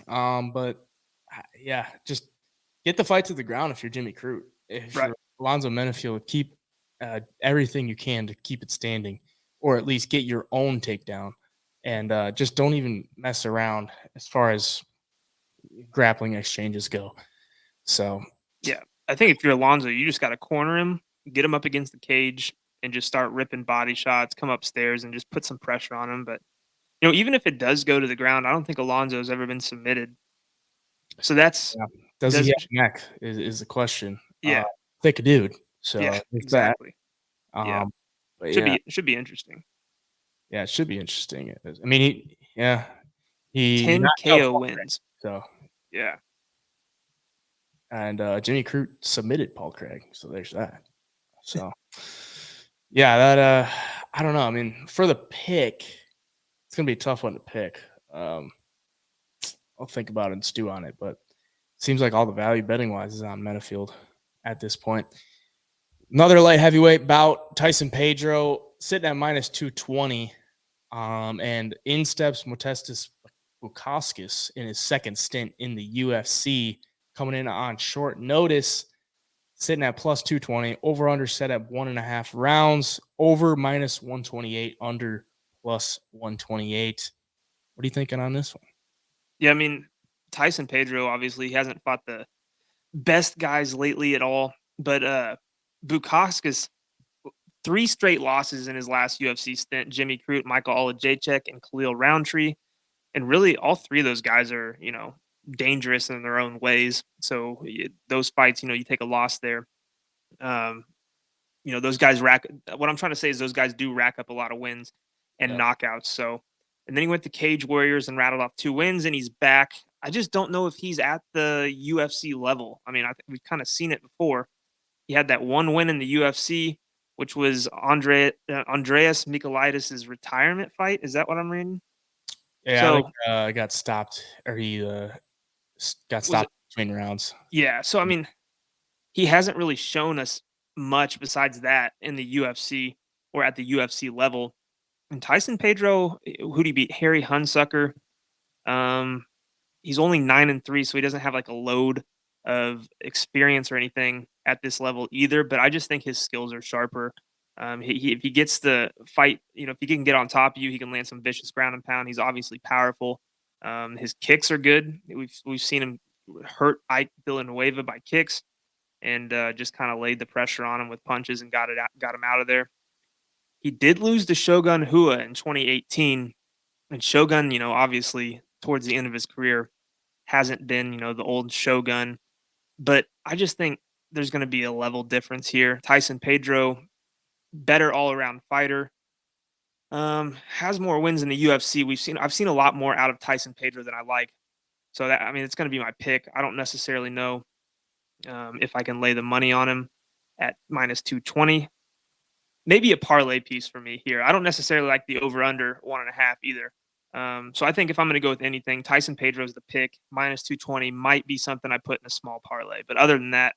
But yeah, just get the fight to the ground if you're Jimmy Crute. If Right. you're Alonzo Menifield, keep everything you can to keep it standing, or at least get your own takedown, and just don't even mess around as far as grappling exchanges go. So Yeah, I think if you're Alonzo, you just got to corner him, get him up against the cage, and just start ripping body shots. Come upstairs and just put some pressure on him. But even if it does go to the ground, I don't think Alonzo's ever been submitted. So that's yeah. Does he have neck is the question. yeah, Thick dude. So yeah, there's that. exactly. Yeah, But should be interesting. yeah, it should be interesting. I mean, he 10 knocked out KO Paul wins. Craig, so Yeah, and Jimmy Crute submitted Paul Craig, so there's that. So yeah, that I don't know. I mean, for the pick, it's gonna be a tough one to pick. I'll think about it and stew on it, but it seems like all the value betting wise is on Menifield at this point. Another light heavyweight bout, Tyson Pedro sitting at minus 220. And in steps Modestas Bukauskas in his second stint in the UFC, coming in on short notice, sitting at plus 220. Over under set at 1.5 rounds. Over minus 128. Under plus 128. What are you thinking on this one? yeah. I mean, Tyson Pedro obviously hasn't fought the best guys lately at all, but Bukauskas 3 straight losses in his last UFC stint. Jimmy Crute, Michael Olajaychek, and Khalil Roundtree. And really, all 3 of those guys are, dangerous in their own ways. So those fights, you take a loss there. Those guys what I'm trying to say is those guys do rack up a lot of wins and knockouts. So, and then he went to Cage Warriors and rattled off 2 wins, and he's back. I just don't know if he's at the UFC level. I mean, we've kind of seen it before. He had that 1 win in the UFC. which was Andreas Michailidis' retirement fight. Is that what I'm reading? Yeah, I think So got stopped, or he got was it? stopped between rounds. Yeah. So I mean, he hasn't really shown us much besides that in the UFC or at the UFC level. And Tyson Pedro, who did he beat? Harry Hunsucker. Um, he's only 9-3, so he doesn't have like a load of experience or anything at this level either. But I just think his skills are sharper. If he gets the fight, if he can get on top of you, he can land some vicious ground and pound. He's obviously powerful. His kicks are good. We've seen him hurt Ike Villanueva by kicks and just kind of laid the pressure on him with punches and got him out of there. He did lose to Shogun Hua in 2018, and Shogun, obviously towards the end of his career hasn't been, the old Shogun, but I just think there's going to be a level difference here. Tyson Pedro, better all-around fighter, has more wins in the UFC. I've seen a lot more out of Tyson Pedro than I like. So that, I mean, it's going to be my pick. I don't necessarily know if I can lay the money on him at minus 220. Maybe a parlay piece for me here. I don't necessarily like the over under 1.5 either. So I think if I'm going to go with anything, Tyson Pedro's the pick. Minus 220 might be something I put in a small parlay. But other than that,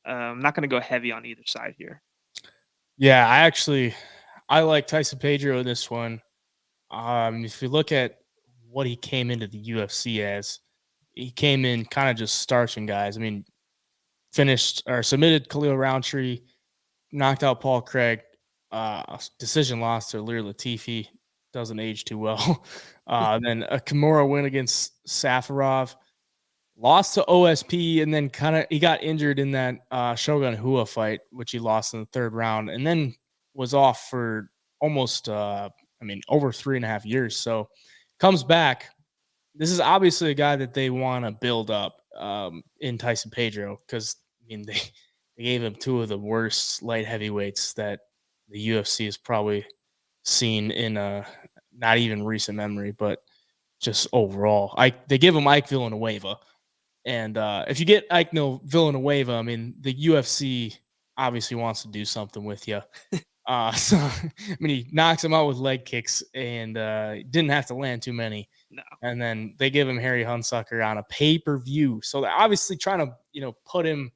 I'm not going to go heavy on either side here. Yeah, I like Tyson Pedro in this one. If you look at what he came into the UFC as, he came in kind of just starching guys. I mean, finished or submitted Khalil Roundtree, knocked out Paul Craig, decision loss to Lear Latifi, doesn't age too well. Then a Kimura win against Safarov, lost to OSP, and then he got injured in that Shogun Hua fight, which he lost in the third round, and then was off for almost, over 3.5 years. So comes back. This is obviously a guy that they want to build up in Tyson Pedro because they gave him two of the worst light heavyweights that the UFC has probably seen in not even recent memory, but just overall. They give him Ike Villanueva, and if you get Ike Villanueva, I mean the UFC obviously wants to do something with you. So he knocks him out with leg kicks and didn't have to land too many. No. And then they give him Harry Hunsucker on a pay-per-view. So they're obviously trying to, put him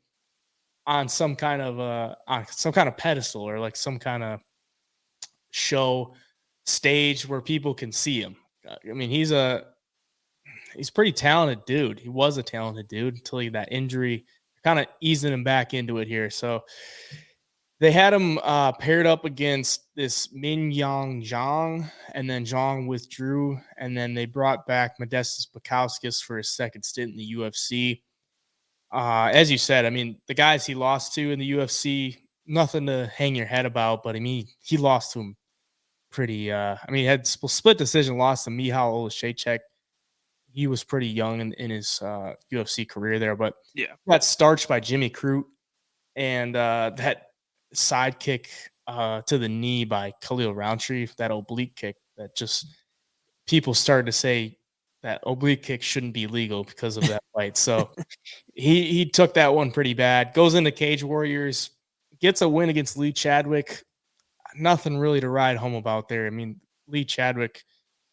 on some kind of pedestal or like some kind of show stage where people can see him. I mean, he's pretty talented dude. He was a talented dude until that injury kind of easing him back into it here. So they had him paired up against this Min Yang Zhang, and then Zhang withdrew, and then they brought back Modestas Bukauskas for his second stint in the UFC. As you said, I mean, the guys he lost to in the UFC, nothing to hang your head about, but I mean, he lost to him pretty. He had split decision loss to Michal Olashechek. He was pretty young in his UFC career there, but Yeah, got starched by Jimmy Crute, and that sidekick to the knee by Khalil Roundtree, that oblique kick that just people started to say that oblique kick shouldn't be legal because of that fight. So he took that one pretty bad. Goes into Cage Warriors, gets a win against Lee Chadwick. Nothing really to ride home about there. I mean, Lee Chadwick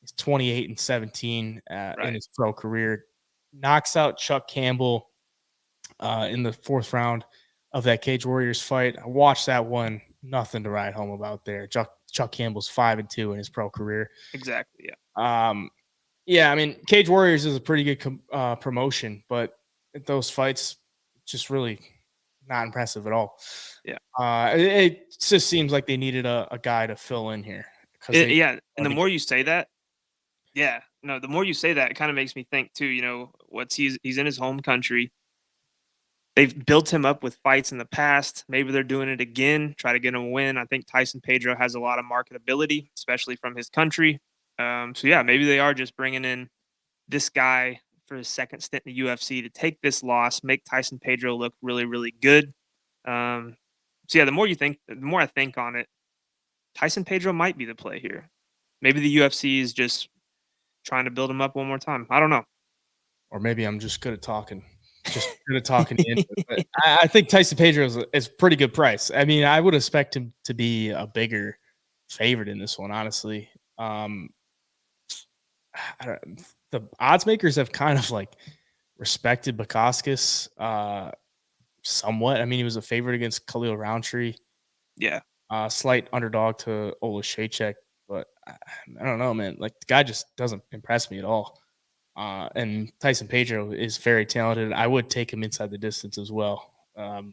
is 28-17 in his pro career. Knocks out Chuck Campbell in the fourth round of that Cage Warriors fight. I watched that one. Nothing to write home about there. Chuck Campbell's 5-2 in his pro career. exactly. Yeah. Yeah, I mean, Cage Warriors is a pretty good promotion, but those fights just really not impressive at all. Yeah. It just seems like they needed a guy to fill in here. Yeah, and the more you say that, the more you say that, it kind of makes me think too. He's in his home country. They've built him up with fights in the past. Maybe they're doing it again, try to get him a win. I think Tyson Pedro has a lot of marketability, especially from his country. So yeah, maybe they are just bringing in this guy for his second stint in the UFC to take this loss, make Tyson Pedro look really, really good. So yeah, the more I think on it, Tyson Pedro might be the play here. Maybe the UFC is just trying to build him up one more time. I don't know. Or maybe I'm just good at talking. just good at talking you into it. But I think Tyson Pedro is a pretty good price. I mean, I would expect him to be a bigger favorite in this one, honestly. The odds makers have kind of like respected Bukauskas somewhat. I mean, he was a favorite against Khalil Roundtree. Yeah. Slight underdog to Ola Shaychek, but I don't know, man. Like the guy just doesn't impress me at all. And Tyson Pedro is very talented. I would take him inside the distance as well. The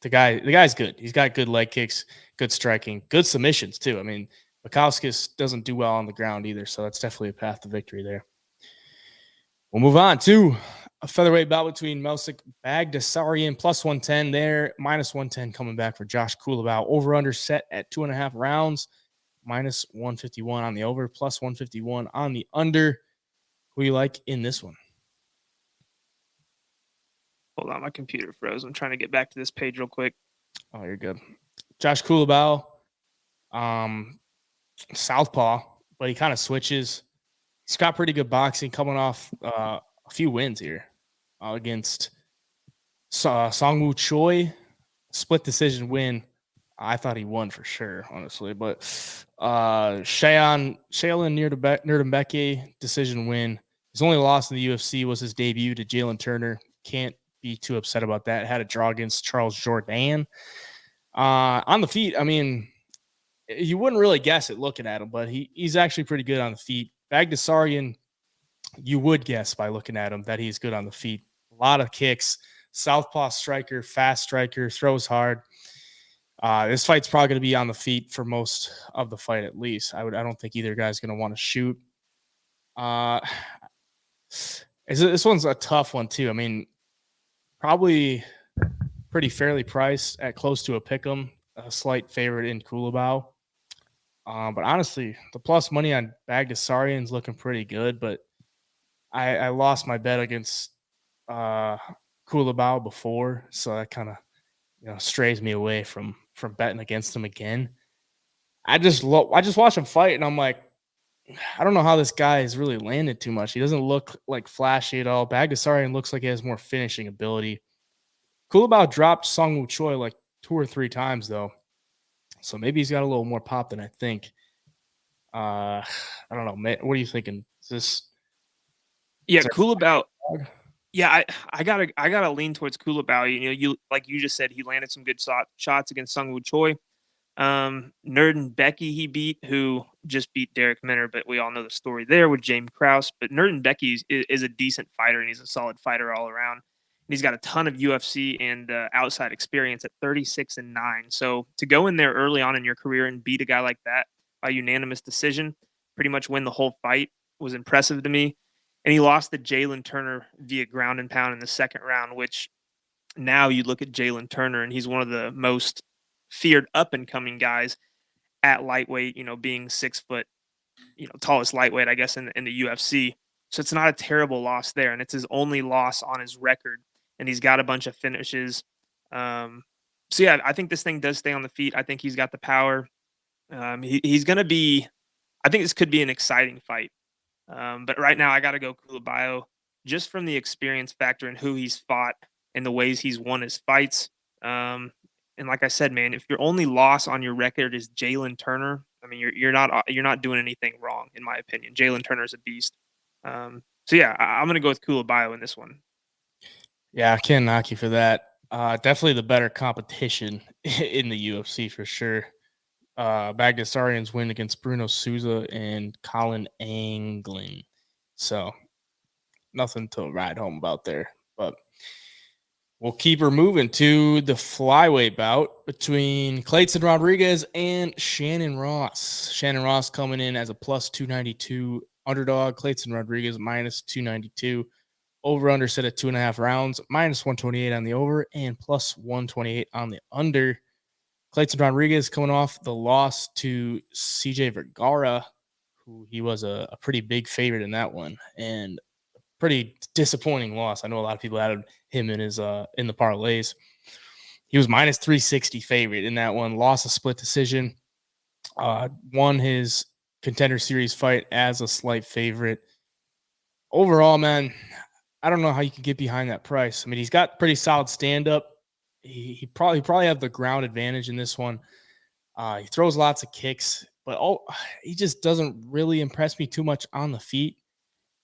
guy's good. He's got good leg kicks, good striking, good submissions too. I mean, Bukauskas doesn't do well on the ground either, so that's definitely a path to victory there. We'll move on to a featherweight bout between Melsik Baghdasaryan plus 110 there, minus 110 coming back for Josh Culibao. Over under set at 2.5 rounds, minus 151 on the over, plus 151 on the under. Who you like in this one? Hold on, my computer froze. I'm trying to get back to this page real quick. Oh, you're good. Josh Culibao, southpaw, but he kind of switches. He's got pretty good boxing, coming off a few wins here against Songwoo Choi, split decision win. I thought he won for sure, honestly, but Shaylin Nerdembeke decision win. His only loss in the UFC was his debut to Jalen Turner. Can't be too upset about that. Had a draw against Charles Jourdain. On the feet, I mean, you wouldn't really guess it looking at him, but he's actually pretty good on the feet. Baghdasaryan, you would guess by looking at him that he's good on the feet. A lot of kicks, southpaw striker, fast striker, throws hard. This fight's probably going to be on the feet for most of the fight, at least. I don't think either guy's going to want to shoot. This one's a tough one too. I mean, probably pretty fairly priced at close to a pick'em, a slight favorite in Culibao. But honestly, the plus money on Baghdasaryan is looking pretty good. But I lost my bet against Culibao before, so that kind of strays me away from betting against him again. I just watch him fight, and I'm like, I don't know how this guy has really landed too much. He doesn't look like flashy at all. Baghdasaryan looks like he has more finishing ability. Culibao dropped Songwoo Choi like 2 or 3 times though, so maybe he's got a little more pop than I think. I don't know, man. What are you thinking? Culibao. Yeah, I gotta lean towards Culibao. You like you just said, he landed some good shots against Sungwoo Choi. Nerdembeke he beat, who just beat Derek Minner, but we all know the story there with James Krause. But Nerdembeke is a decent fighter, and he's a solid fighter all around. And he's got a ton of UFC and outside experience at 36-9. So to go in there early on in your career and beat a guy like that by unanimous decision, pretty much win the whole fight, was impressive to me. And he lost to Jalen Turner via ground and pound in the second round, which now you look at Jalen Turner, and he's one of the most feared up-and-coming guys at lightweight, being 6 foot, tallest lightweight, I guess, in the UFC. So it's not a terrible loss there, and it's his only loss on his record, and he's got a bunch of finishes. So, yeah, I think this thing does stay on the feet. I think he's got the power. He's going to be – I think this could be an exciting fight. But right now I got to go Culibao just from the experience factor and who he's fought and the ways he's won his fights. And like I said, man, if your only loss on your record is Jalen Turner, I mean, you're not doing anything wrong, in my opinion. Jalen Turner is a beast. So yeah, I'm gonna go with Culibao in this one. Yeah, I can't knock you for that. Definitely the better competition in the UFC for sure. Baghdasaryan's win against Bruno Souza and Colin Anglin. So nothing to write home about there. But we'll keep her moving to the flyweight bout between Clayton Rodrigues and Shannon Ross. Shannon Ross coming in as a plus 292 underdog. Clayton Rodrigues minus 292. Over under set at 2.5 rounds. Minus 128 on the over and plus 128 on the under. Clayton Rodrigues coming off the loss to CJ Vergara, who he was a pretty big favorite in that one, and pretty disappointing loss. I know a lot of people had him in his in the parlays. He was minus 360 favorite in that one. Lost a split decision. Won his Contender Series fight as a slight favorite. Overall, man, I don't know how you could get behind that price. I mean, he's got pretty solid stand up. He probably have the ground advantage in this one. He throws lots of kicks, but he just doesn't really impress me too much on the feet.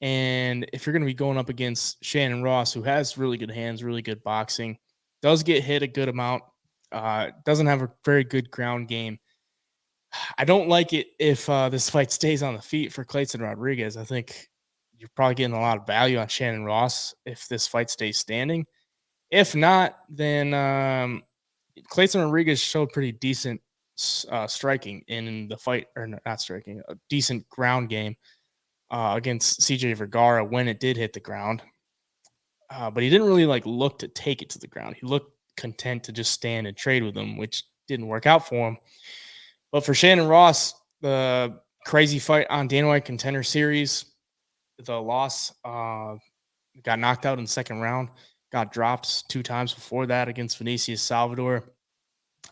And if you're going to be going up against Shannon Ross, who has really good hands, really good boxing, does get hit a good amount, doesn't have a very good ground game. I don't like it if this fight stays on the feet for Clayton Rodrigues. I think you're probably getting a lot of value on Shannon Ross if this fight stays standing. If not, then Clayton Rodrigues showed pretty decent striking in the fight, or not striking, a decent ground game against CJ Vergara when it did hit the ground. But he didn't really look to take it to the ground. He looked content to just stand and trade with him, which didn't work out for him. But for Shannon Ross, the crazy fight on Dana White Contender Series, the loss, got knocked out in the second round, got dropped 2 times before that against Vinicius Salvador,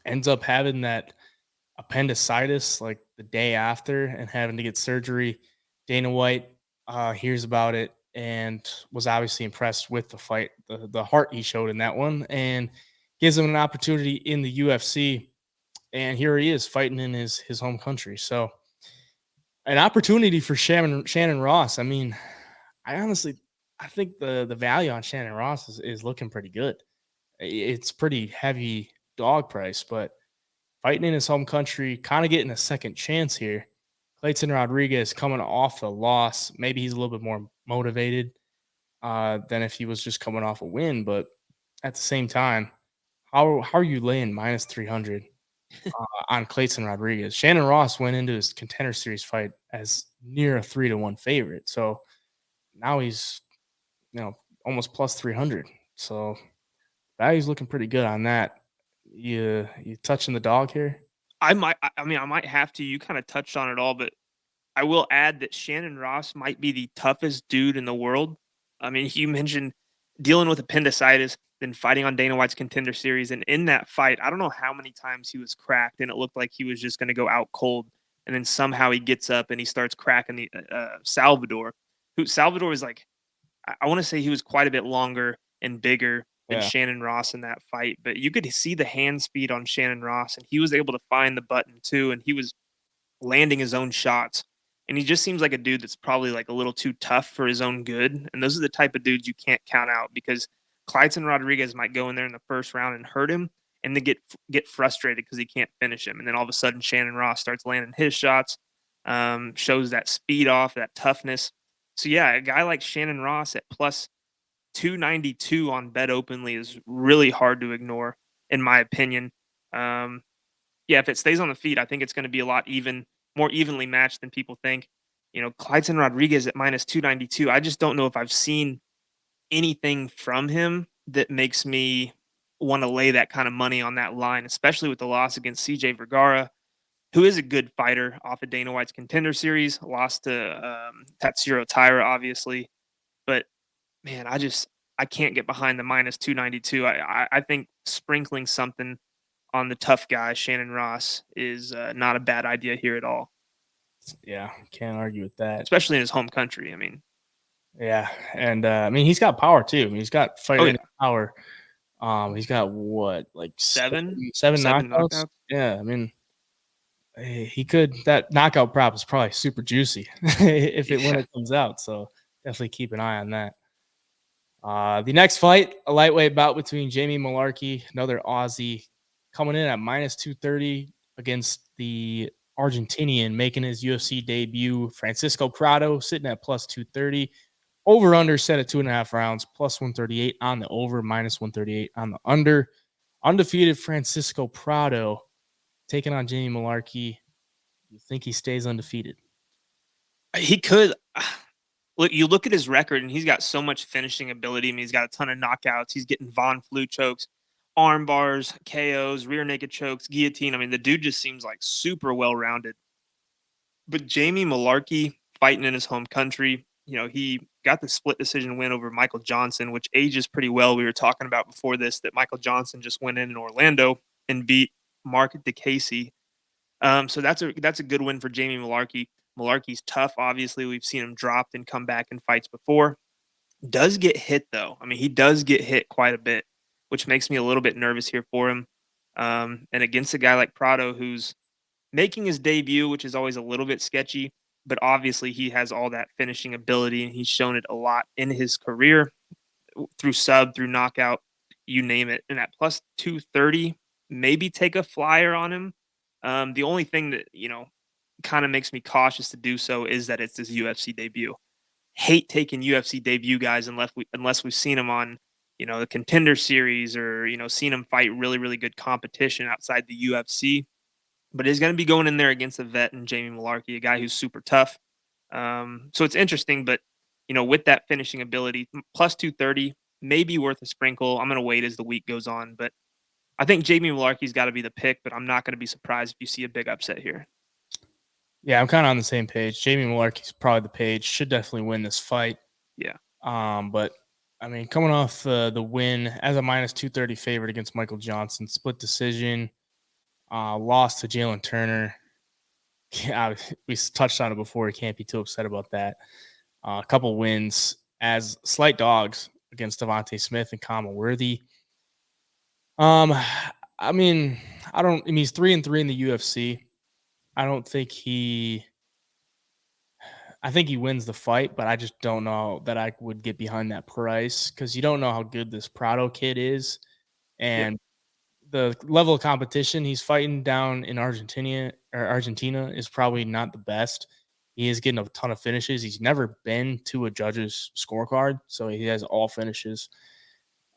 ends up having that appendicitis the day after and having to get surgery. Dana White hears about it and was obviously impressed with the fight, the heart he showed in that one, and gives him an opportunity in the UFC. And here he is fighting in his home country. So an opportunity for Shannon Ross. I mean, I think the value on Shannon Ross is looking pretty good. It's pretty heavy dog price, but fighting in his home country, kind of getting a second chance here. Clayton Rodrigues coming off the loss. Maybe he's a little bit more motivated than if he was just coming off a win. But at the same time, how are you laying minus 300 on Clayton Rodrigues? Shannon Ross went into his Contender Series fight as near a 3-1 favorite. So now he's, almost plus 300. So value's looking pretty good on that. You touching the dog here? I might have to. You kind of touched on it all, but I will add that Shannon Ross might be the toughest dude in the world. I mean, you mentioned dealing with appendicitis, then fighting on Dana White's Contender Series, and in that fight, I don't know how many times he was cracked, and it looked like he was just going to go out cold, and then somehow he gets up and he starts cracking the Salvador. Salvador is I want to say he was quite a bit longer and bigger than Shannon Ross in that fight, but you could see the hand speed on Shannon Ross, and he was able to find the button too, and he was landing his own shots. And he just seems like a dude that's probably a little too tough for his own good. And those are the type of dudes you can't count out, because Clayton Rodrigues might go in there in the first round and hurt him and then get frustrated because he can't finish him. And then all of a sudden Shannon Ross starts landing his shots, shows that speed off, that toughness. So yeah, a guy like Shannon Ross at plus 292 on BetOpenly is really hard to ignore, in my opinion. If it stays on the feet, I think it's going to be a lot more evenly matched than people think. Clayton Rodrigues at minus 292. I just don't know if I've seen anything from him that makes me want to lay that kind of money on that line, especially with the loss against CJ Vergara, who is a good fighter off of Dana White's Contender Series. Lost to Tatsuro Taira, obviously. But, man, I can't get behind the minus 292. I think sprinkling something on the tough guy, Shannon Ross, is not a bad idea here at all. Yeah, can't argue with that. Especially in his home country, I mean. Yeah, and he's got power too. I mean, he's got fighting power. He's got what, seven knockouts? Yeah, I mean, he could. That knockout prop is probably super juicy when it comes out. So definitely keep an eye on that. The next fight, a lightweight bout between Jamie Mullarkey, another Aussie, coming in at minus 230 against the Argentinian making his UFC debut, Francisco Prado, sitting at plus 230. Over under set at 2.5 rounds, plus 138 on the over, minus 138 on the under. Undefeated Francisco Prado taking on Jamie Mullarkey. You think he stays undefeated? He could. Look, you look at his record, and he's got so much finishing ability. I mean, he's got a ton of knockouts. He's getting Von Flue chokes, arm bars, KOs, rear naked chokes, guillotine. I mean, the dude just seems like super well-rounded. But Jamie Mullarkey fighting in his home country, he got the split decision win over Michael Johnson, which ages pretty well. We were talking about before this that Michael Johnson just went in Orlando and beat Mark DeCasey. So that's a good win for Jamie Mullarkey. Mullarkey's tough. Obviously, we've seen him dropped and come back in fights before. Does get hit though. I mean, he does get hit quite a bit, which makes me a little bit nervous here for him. And against a guy like Prado, who's making his debut, which is always a little bit sketchy, but obviously he has all that finishing ability, and he's shown it a lot in his career through sub, through knockout, you name it. And at plus 230, maybe take a flyer on him. The only thing that, kind of makes me cautious to do so is that it's his UFC debut. Hate taking UFC debut guys unless we've seen them on, the Contender Series, or seen them fight really really good competition outside the UFC. But he's going to be going in there against a vet and Jamie Mullarkey, a guy who's super tough. So it's interesting, but with that finishing ability, plus 230, maybe worth a sprinkle. I'm going to wait as the week goes on, but I think Jamie Mullarkey's got to be the pick. But I'm not going to be surprised if you see a big upset here. Yeah, I'm kind of on the same page. Jamie Mullarkey's probably the page. Should definitely win this fight. Yeah. But I mean, coming off the win as a minus 230 favorite against Michael Johnson, split decision, lost to Jalen Turner. Yeah, we touched on it before. You can't be too upset about that. A couple wins as slight dogs against Devontae Smith and Kama Worthy. I mean, he's 3-3 in the UFC. I think he wins the fight, but I just don't know that I would get behind that price, because you don't know how good this Prado kid is, Yep. and the level of competition he's fighting down in Argentina is probably not the best. He is getting a ton of finishes. He's never been to a judge's scorecard, so he has all finishes.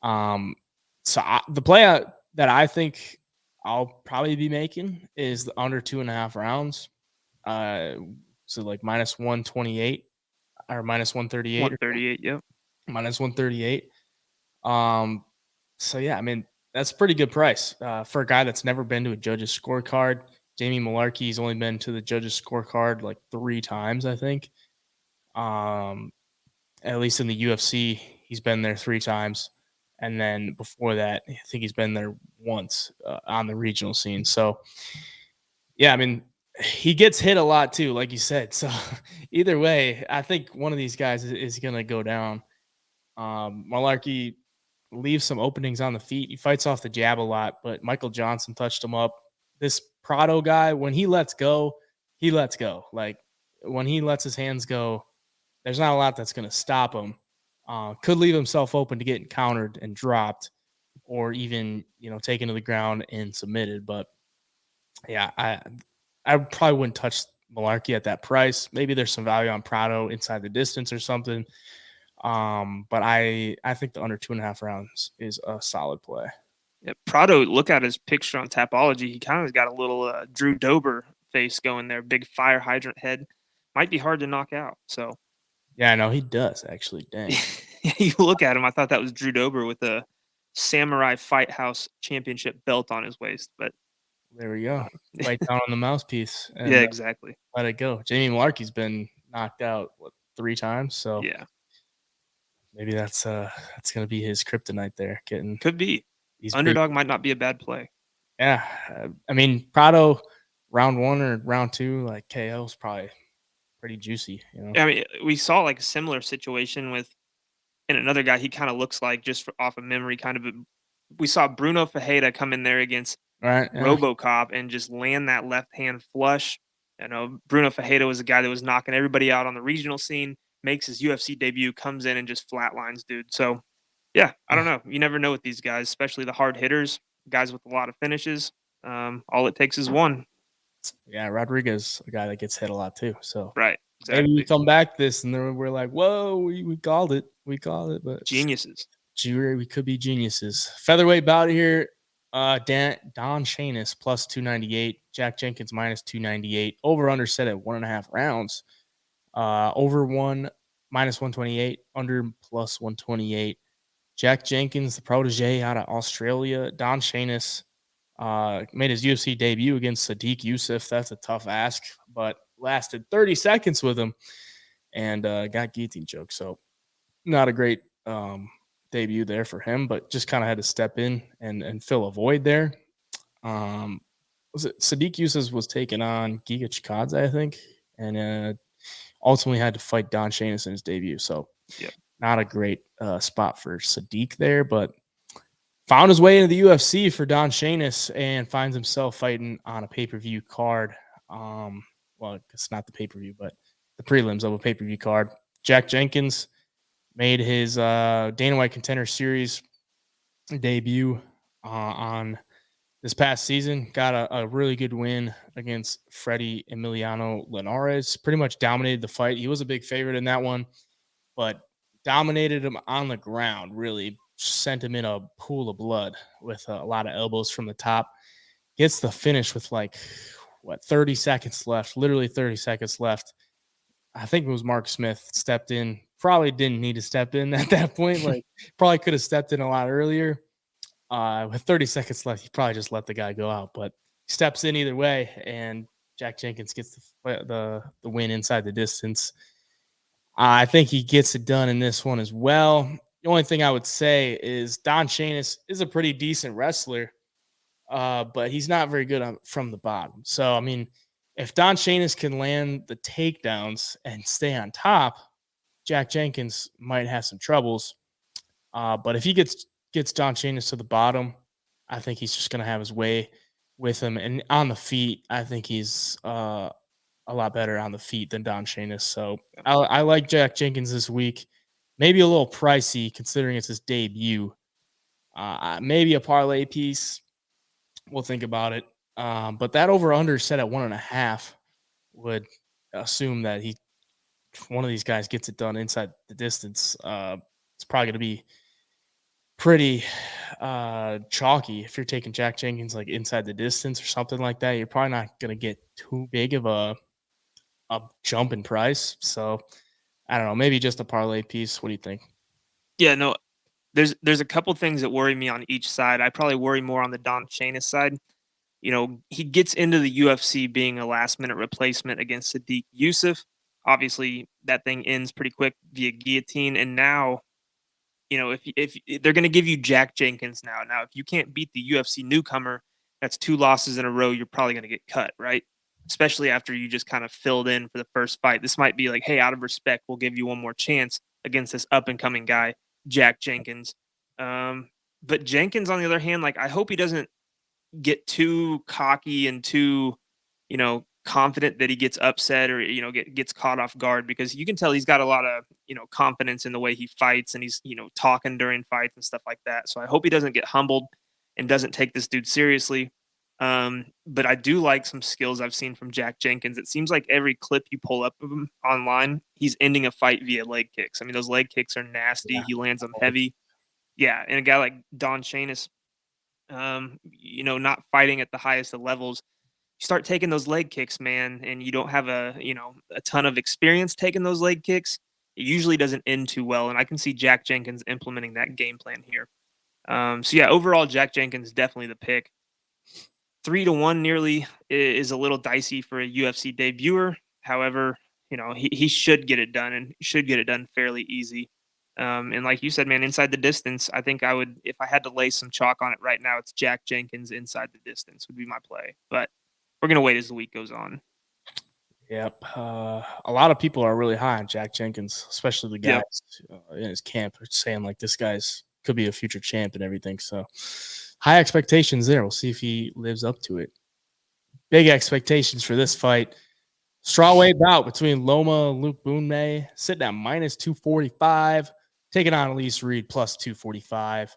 The play that I think I'll probably be making is the under 2.5 rounds. So like minus 128 or minus 138 or 138. Yep. minus 138. So yeah, I mean, that's a pretty good price for a guy that's never been to a judge's scorecard. Jamie Mullarkey's only been to the judge's scorecard like 3 times, I think. At least in the UFC, he's been there 3 times. And then before that, I think he's been there once on the regional scene. So, yeah, I mean, he gets hit a lot too, like you said. So, either way, I think one of these guys is going to go down. Mullarkey leaves some openings on the feet. He fights off the jab a lot, but Michael Johnson touched him up. This Prado guy, when he lets go, he lets go. Like, when he lets his hands go, there's not a lot that's going to stop him. Could leave himself open to getting countered and dropped, or even taken to the ground and submitted. But yeah, I probably wouldn't touch Mullarkey at that price. Maybe there's some value on Prado inside the distance or something. But I think the under 2.5 rounds is a solid play. Yeah, Prado, look at his picture on Tapology. He kind of got a little Drew Dober face going there, big fire hydrant head. Might be hard to knock out. So, yeah, I know he does actually. Dang. You look at him. I thought that was Drew Dober with a Samurai Fight House Championship belt on his waist. But there we go. Right down on the mouthpiece. And, yeah, exactly. Let it go. Jamie Mullarkey's been knocked out 3 times. So yeah, maybe that's gonna be his kryptonite there. Could be. Underdog might not be a bad play. Yeah, I mean, Prado round 1 or round 2, like KO is probably pretty juicy. I mean, we saw like a similar situation with and another guy he kind of looks like, just off of memory, kind of. We saw Bruno Fajeda come in there against Right. Yeah. RoboCop and just land that left hand flush. Bruno Fajeda was a guy that was knocking everybody out on the regional scene, makes his UFC debut, comes in and just flatlines dude. So, yeah, I don't know. You never know with these guys, especially the hard hitters, guys with a lot of finishes. All it takes is one. Yeah, Rodrigues, a guy that gets hit a lot too. So right, exactly. Maybe we come back this and then we're like, whoa, we called it. We called it, but geniuses. We could be geniuses. Featherweight bout here. Don Shainis plus 298. Jack Jenkins minus 298. Over under set at 1.5 rounds. Over 1 minus 128. Under plus 128. Jack Jenkins, the protege out of Australia. Don Shainis made his UFC debut against Sadiq Youssef. That's a tough ask, but lasted 30 seconds with him and got guillotine choke. So not a great debut there for him, but just kind of had to step in and fill a void there. Was it Sadiq Youssef was taking on Giga Chikadze, I think, and ultimately had to fight Don Shainis in his debut. So yep. not a great spot for Sadiq there, but found his way into the UFC for Don Shainis and finds himself fighting on a pay-per-view card. Well, it's not the pay-per-view, but the prelims of a pay-per-view card. Jack Jenkins made his Dana White Contender Series debut on this past season. Got a really good win against Freddie Emiliano Linares. Pretty much dominated the fight. He was a big favorite in that one, but dominated him on the ground, really sent him in a pool of blood with a lot of elbows from the top. Gets the finish with 30 seconds left, literally 30 seconds left. I think it was Mark Smith stepped in. Probably didn't need to step in at that point. Probably could have stepped in a lot earlier. With 30 seconds left, he probably just let the guy go out, but steps in either way, and Jack Jenkins gets the win inside the distance. I think he gets it done in this one as well. The only thing I would say is Don Shainis is a pretty decent wrestler, but he's not very good from the bottom. So, I mean, if Don Shainis can land the takedowns and stay on top, Jack Jenkins might have some troubles. But if he gets Don Shainis to the bottom, I think he's just going to have his way with him. And on the feet, I think he's a lot better on the feet than Don Shainis. So I like Jack Jenkins this week. Maybe a little pricey considering it's his debut. Maybe a parlay piece. We'll think about it. But that over-under set at 1.5 would assume that one of these guys gets it done inside the distance. It's probably going to be pretty chalky if you're taking Jack Jenkins inside the distance or something like that. You're probably not going to get too big of a jump in price. So I don't know, maybe just a parlay piece. What do you think? Yeah, no, there's a couple things that worry me on each side. I probably worry more on the Don Shainis side. He gets into the UFC being a last-minute replacement against Sadiq Yusuf. Obviously, that thing ends pretty quick via guillotine, and now, if they're going to give you Jack Jenkins now. Now, if you can't beat the UFC newcomer, that's 2 losses in a row. You're probably going to get cut, right? Especially after you just kind of filled in for the first fight. This might be like, hey, out of respect, we'll give you one more chance against this up-and-coming guy, Jack Jenkins. But Jenkins, on the other hand, I hope he doesn't get too cocky and too, confident that he gets upset or, gets caught off guard, because you can tell he's got a lot of, confidence in the way he fights, and he's, talking during fights and stuff like that. So I hope he doesn't get humbled and doesn't take this dude seriously. But I do like some skills I've seen from Jack Jenkins. It seems like every clip you pull up of him online, he's ending a fight via leg kicks. I mean, those leg kicks are nasty. Yeah. He lands them heavy. Yeah. And a guy like Don Shainis, not fighting at the highest of levels, you start taking those leg kicks, man, and you don't have a ton of experience taking those leg kicks, it usually doesn't end too well. And I can see Jack Jenkins implementing that game plan here. So yeah, overall, Jack Jenkins definitely the pick. 3-1 nearly is a little dicey for a UFC debuter. However, he should get it done, and should get it done fairly easy. And like you said, man, inside the distance, I think I would, if I had to lay some chalk on it right now, it's Jack Jenkins inside the distance would be my play. But we're going to wait as the week goes on. Yep. A lot of people are really high on Jack Jenkins, especially the guys in his camp are saying this guy's could be a future champ and everything. So high expectations there. We'll see if he lives up to it. Big expectations for this fight. Strawweight bout between Loma and Lookboonmee, sitting at -245, taking on Elise Reed +245.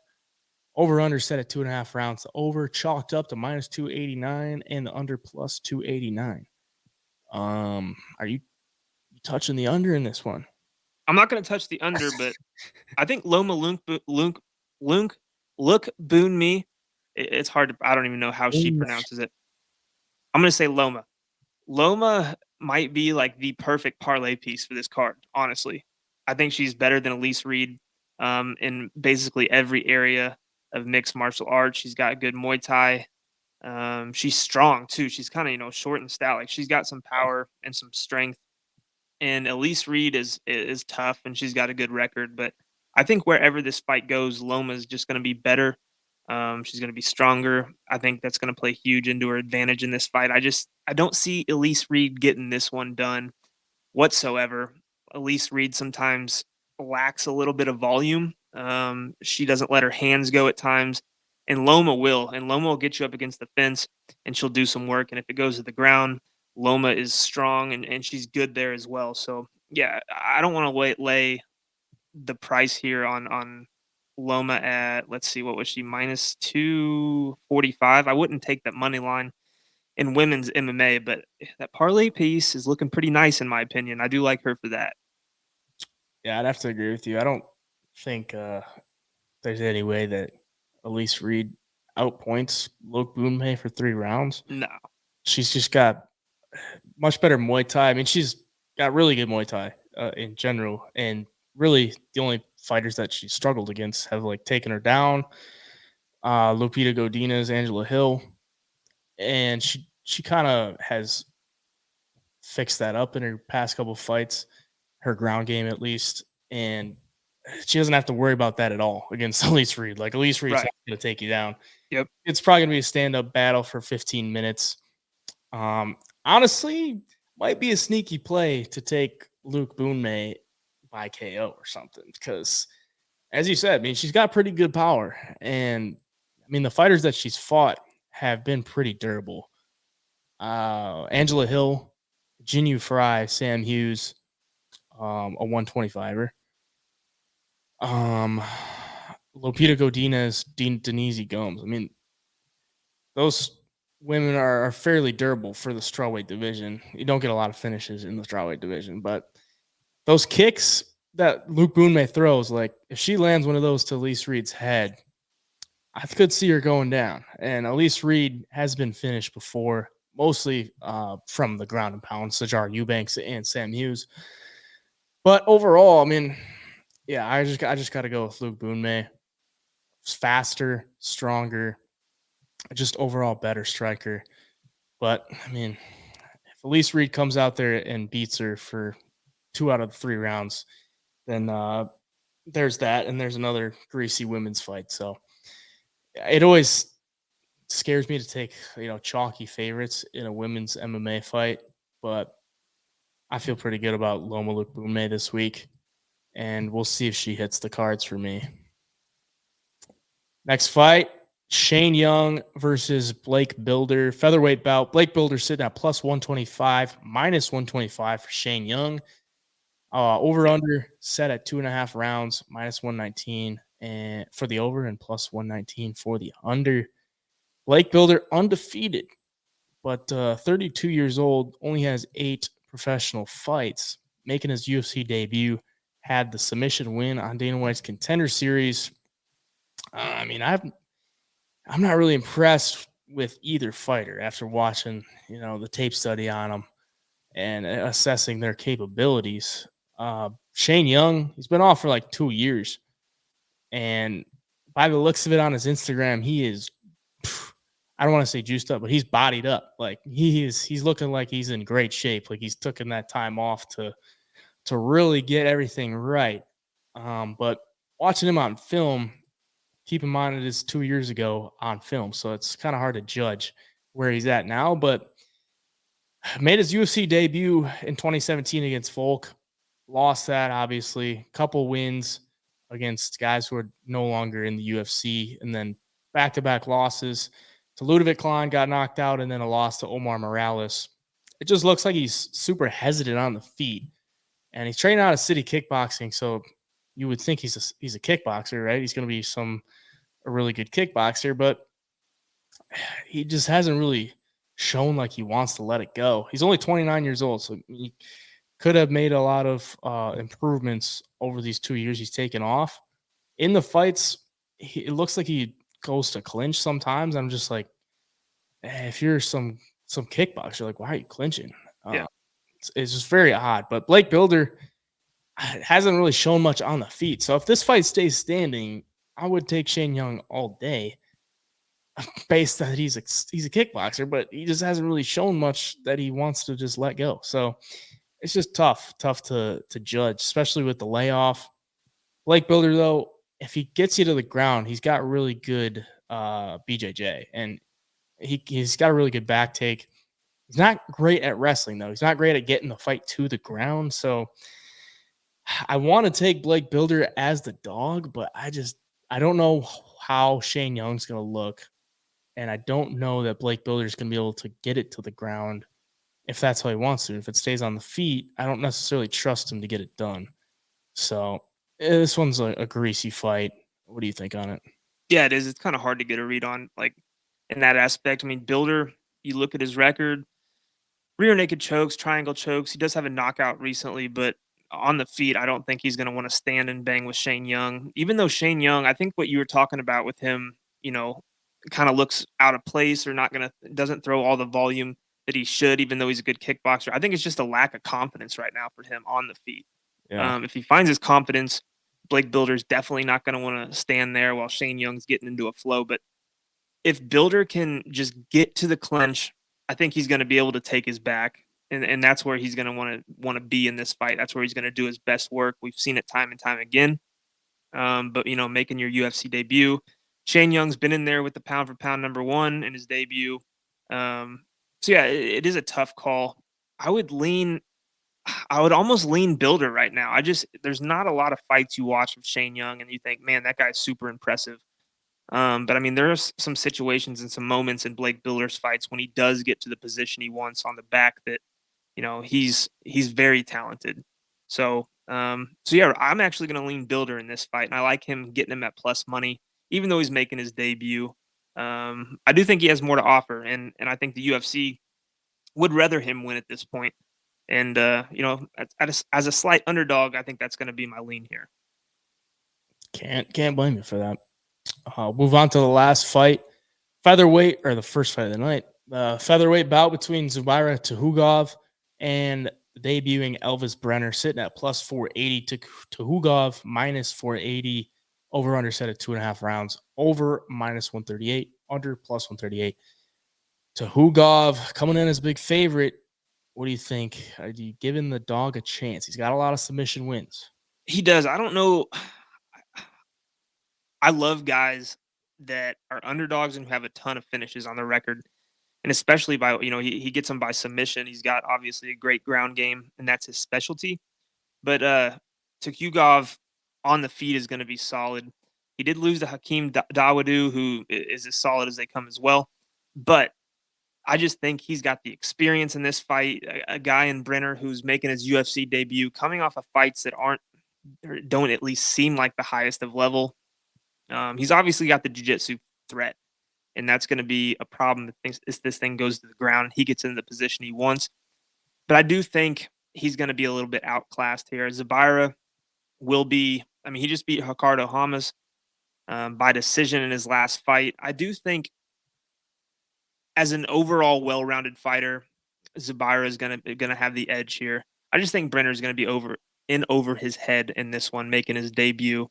Over under set at 2.5 rounds. The over chalked up to -289 and the under +289. Are you touching the under in this one? I'm not going to touch the under, but I think Loma Lookboonmee. It's hard to, I don't even know how she pronounces it. I'm going to say Loma. Loma might be the perfect parlay piece for this card, honestly. I think she's better than Elise Reed in basically every area of mixed martial arts. She's got good Muay Thai. She's strong too. She's kind of, short and stout. She's got some power and some strength. And Elise Reed is tough, and she's got a good record. But I think wherever this fight goes, Loma is just going to be better. She's going to be stronger. I think that's going to play huge into her advantage in this fight. I don't see Elise Reed getting this one done whatsoever. Elise Reed sometimes lacks a little bit of volume. She doesn't let her hands go at times, and Loma will. And Loma will get you up against the fence, and she'll do some work. And if it goes to the ground, Loma is strong, and she's good there as well. So yeah, I don't want to lay the price here on Loma at, let's see, what was she, minus 245. I wouldn't take that money line in women's MMA, but that parlay piece is looking pretty nice in my opinion. I do like her for that. Yeah, I'd have to agree with you. I don't think there's any way that Elise Reed outpoints Lookboonmee for 3 rounds. No. She's just got much better Muay Thai. I mean, she's got really good Muay Thai in general, and really the only fighters that she struggled against have like taken her down. Lupita Godinez, Angela Hill, and she kind of has fixed that up in her past couple fights, her ground game at least, and she doesn't have to worry about that at all against Elise Reed. Like Elise Reed's Right. not going to take you down. Yep. It's probably going to be a stand-up battle for 15 minutes. Honestly, might be a sneaky play to take Lookboonmee by KO or something because, as you said, I mean, she's got pretty good power, and I mean the fighters that she's fought have been pretty durable. Angela Hill, Jinyu Fry, Sam Hughes, a 125er. Lupita Godinez, Denise Gomes. I mean, those women are fairly durable for the strawweight division. You don't get a lot of finishes in the strawweight division, but those kicks that Lookboonmee throws, like if she lands one of those to Elise Reed's head, I could see her going down. And Elise Reed has been finished before, mostly from the ground and pound, Sajar Eubanks and Sam Hughes. But overall, I mean, yeah, I just got to go with Lookboonmee. Faster, stronger, just overall better striker. But I mean, if Elise Reed comes out there and beats her for 2 out of the 3 rounds, then there's that, and there's another greasy women's fight. So it always scares me to take chalky favorites in a women's MMA fight, but I feel pretty good about Loma Lookboonmee this week, and we'll see if she hits the cards for me. Next fight, Shane Young versus Blake Bilder. Featherweight bout. Blake Bilder sitting at plus 125, minus 125 for Shane Young. Over under set at 2.5 rounds, minus 119 and for the over and plus 119 for the under. Blake Bilder undefeated, but 32 years old, only has 8 professional fights. Making his UFC debut, had the submission win on Dana White's Contender Series. I mean, I'm not really impressed with either fighter after watching, the tape study on them and assessing their capabilities. Shane Young, he's been off for like 2 years, and by the looks of it on his Instagram, he is, I don't want to say juiced up, but he's bodied up. Like he's looking like he's in great shape. Like he's taken that time off to really get everything right. But watching him on film, keep in mind it is 2 years ago on film, so it's kind of hard to judge where he's at now. But made his UFC debut in 2017 against Volk, lost that obviously. Couple wins against guys who are no longer in the UFC, and then back-to-back losses to Ludovic Klein, got knocked out, and then a loss to Omar Morales. It just looks like he's super hesitant on the feet, and he's training out of City Kickboxing, so you would think he's a kickboxer, right? He's going to be a really good kickboxer, but he just hasn't really shown like he wants to let it go. He's only 29 years old, so he could have made a lot of improvements over these 2 years he's taken off. In the fights, it looks like he goes to clinch sometimes. I'm just like, if you're some kickboxer, like, why are you clinching? Yeah. It's just very odd. But Blake Bilder hasn't really shown much on the feet. So if this fight stays standing, I would take Shane Young all day, based that he's a kickboxer, but he just hasn't really shown much that he wants to just let go. So it's just tough to judge, especially with the layoff. Blake Bilder, though, if he gets you to the ground, he's got really good BJJ, and he's got a really good back take. He's not great at wrestling, though. He's not great at getting the fight to the ground. So I want to take Blake Bilder as the dog, but I don't know how Shane Young's going to look. And I don't know that Blake Bilder is going to be able to get it to the ground if that's how he wants to. If it stays on the feet, I don't necessarily trust him to get it done. So this one's a greasy fight. What do you think on it? Yeah, it is. It's kind of hard to get a read on, like, in that aspect. I mean, Bilder, you look at his record, rear naked chokes, triangle chokes. He does have a knockout recently, but on the feet, I don't think he's going to want to stand and bang with Shane Young. Even though Shane Young, I think what you were talking about with him, kind of looks out of place or not going to, doesn't throw all the volume that he should, even though he's a good kickboxer. I think it's just a lack of confidence right now for him on the feet. Yeah. If he finds his confidence, Blake Bilder's definitely not going to want to stand there while Shane Young's getting into a flow. But if Bilder can just get to the clinch, I think he's going to be able to take his back, and that's where he's going to want to be in this fight. That's where he's going to do his best work. We've seen it time and time again. But making your UFC debut, Shane Young's been in there with the pound for pound number one in his debut. So yeah, it is a tough call. I would lean. I would almost lean Bilder right now. There's not a lot of fights you watch of Shane Young and you think, man, that guy's super impressive. But I mean, there's some situations and some moments in Blake Bilder's fights when he does get to the position he wants on the back that, he's very talented. So yeah, I'm actually going to lean Bilder in this fight, and I like him getting him at plus money, even though he's making his debut. I do think he has more to offer, and I think the UFC would rather him win at this point. And as a slight underdog, I think that's going to be my lean here. Can't blame you for that. Move on to the last fight. Featherweight, or the first fight of the night. The featherweight bout between Zubaira Tukhugov and debuting Elvis Brenner, sitting at plus 480 to Tukhugov, minus 480. Over under set at 2.5 rounds. Over minus 138. Under plus 138. Tukhugov coming in as a big favorite. What do you think? Are you giving the dog a chance? He's got a lot of submission wins. He does. I don't know. I love guys that are underdogs and who have a ton of finishes on their record, and especially by he gets them by submission. He's got obviously a great ground game, and that's his specialty. But Tukhugov on the feet is going to be solid. He did lose to Hakeem Dawodu, who is as solid as they come as well. But I just think he's got the experience in this fight. A guy in Brenner who's making his UFC debut, coming off of fights that aren't or don't at least seem like the highest of level. He's obviously got the jiu-jitsu threat, and that's going to be a problem if this thing goes to the ground and he gets in the position he wants. But I do think he's going to be a little bit outclassed here. Zubaira will be. I mean, he just beat Ricardo Hamas by decision in his last fight. I do think, as an overall well-rounded fighter, Zubaira is gonna have the edge here. I just think Brenner is going to be over his head in this one, making his debut.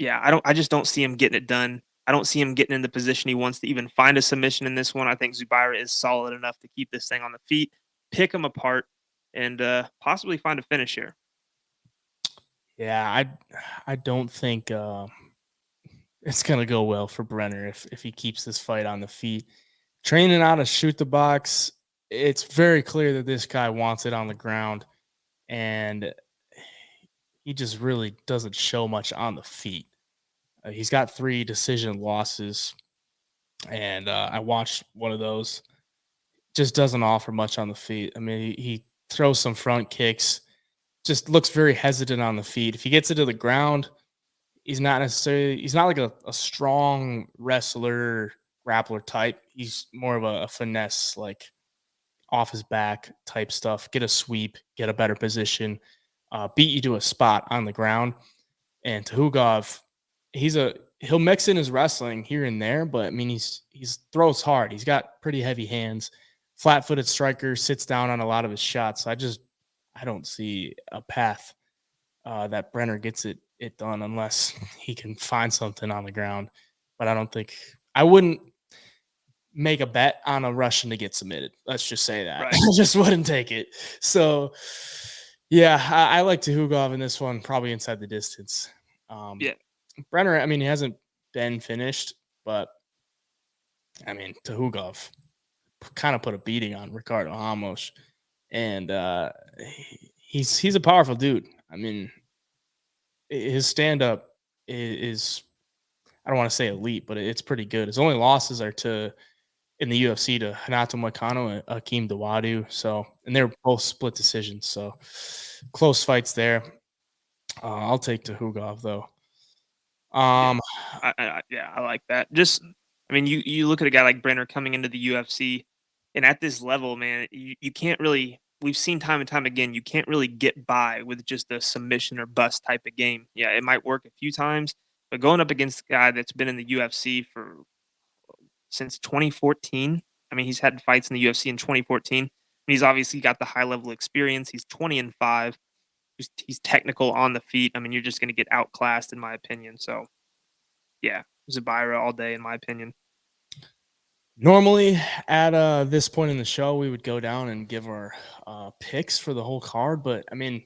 Yeah, I just don't see him getting it done. I don't see him getting in the position he wants to even find a submission in this one. I think Zubaira is solid enough to keep this thing on the feet, pick him apart, and possibly find a finish here. Yeah, I don't think it's gonna go well for Brenner if he keeps this fight on the feet. Training how to shoot the box, it's very clear that this guy wants it on the ground, and he just really doesn't show much on the feet. He's got 3 decision losses, and I watched one of those. Just doesn't offer much on the feet. I mean, he throws some front kicks, just looks very hesitant on the feet. If he gets it to the ground, he's not like a strong wrestler, grappler type. He's more of a finesse, like off his back type stuff. Get a sweep, get a better position, beat you to a spot on the ground. And Tukhugov, he'll mix in his wrestling here and there, but I mean he's throws hard. He's got pretty heavy hands, flat-footed striker, sits down on a lot of his shots. So I don't see a path that Brenner gets it done unless he can find something on the ground. But I wouldn't make a bet on a Russian to get submitted. Let's just say that. Right. I just wouldn't take it. So yeah, I like Tukhugov in this one, probably inside the distance. Yeah. Brenner, I mean, he hasn't been finished, but I mean, Tukhugov kind of put a beating on Ricardo Ramos, and he's a powerful dude. I mean, his stand up is I don't want to say elite, but it's pretty good. His only losses are to in the UFC to Hanato Moicano and Akeem Dawadu. So, and they're both split decisions. So, close fights there. I'll take Tukhugov though. I like that. Just, I mean, you look at a guy like Brenner coming into the UFC, and at this level, man, you can't really. We've seen time and time again, you can't really get by with just a submission or bust type of game. Yeah, it might work a few times, but going up against a guy that's been in the UFC for since 2014. I mean, he's had fights in the UFC in 2014. And he's obviously got the high level experience. He's 20-5. He's technical on the feet. I mean, you're just going to get outclassed, in my opinion. So, yeah, Zabira all day, in my opinion. Normally, at this point in the show, we would go down and give our picks for the whole card. But I mean,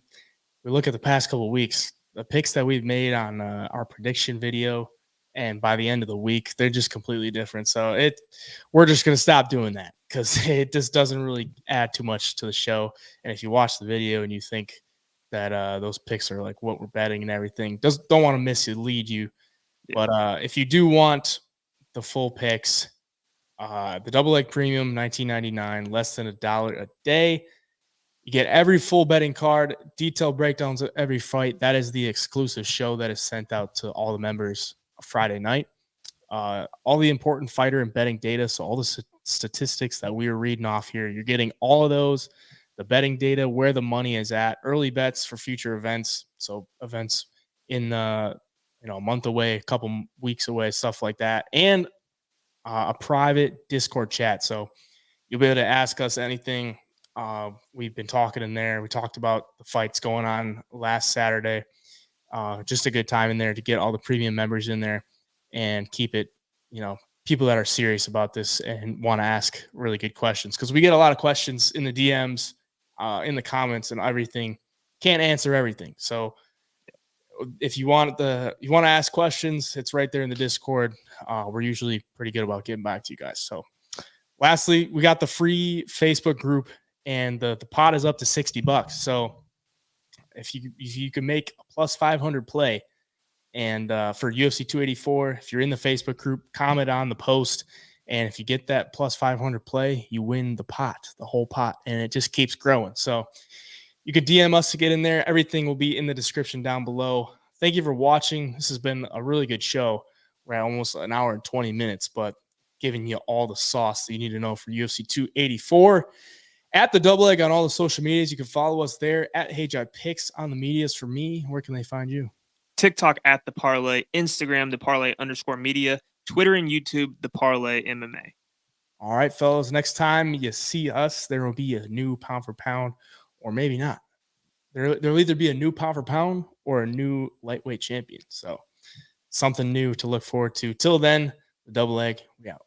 we look at the past couple of weeks, the picks that we've made on our prediction video, and by the end of the week, they're just completely different. So we're just gonna stop doing that because it just doesn't really add too much to the show. And if you watch the video and you think that those picks are like what we're betting and everything, don't want to mislead you. Yeah. But if you do want the full picks, the double leg premium, $19.99, less than $1 a day. You get every full betting card, detailed breakdowns of every fight. That is the exclusive show that is sent out to all the members Friday night. All the important fighter and betting data. So all the statistics that we are reading off here, you're getting all of those, the betting data, where the money is at, early bets for future events. So events in a month away, a couple weeks away, stuff like that. And a private Discord chat. So you'll be able to ask us anything. We've been talking in there. We talked about the fights going on last Saturday. Just a good time in there to get all the premium members in there and keep it, people that are serious about this and want to ask really good questions. Because we get a lot of questions in the DMs, in the comments and everything. Can't answer everything. So if you want to ask questions, it's right there in the Discord. We're usually pretty good about getting back to you guys. So lastly, we got the free Facebook group, and the pot is up to $60. So if you can make a plus 500 play, and for UFC 284, if you're in the Facebook group, comment on the post, and if you get that plus 500 play, you win the pot, the whole pot, and it just keeps growing. So you could DM us to get in there. Everything will be in the description down below. Thank you for watching. This has been a really good show. We're at almost an hour and 20 minutes, but giving you all the sauce that you need to know for UFC 284. At the Double Leg on all the social medias. You can follow us there at HeyJiPicks on the medias. For me, where can they find you? TikTok at The Parlay, Instagram, The Parlay_media, Twitter and YouTube, The Parlay MMA. All right, fellas. Next time you see us, there will be a new pound for pound, or maybe not. There'll either be a new pound for pound or a new lightweight champion. So something new to look forward to. Till then, the Double Leg, we out.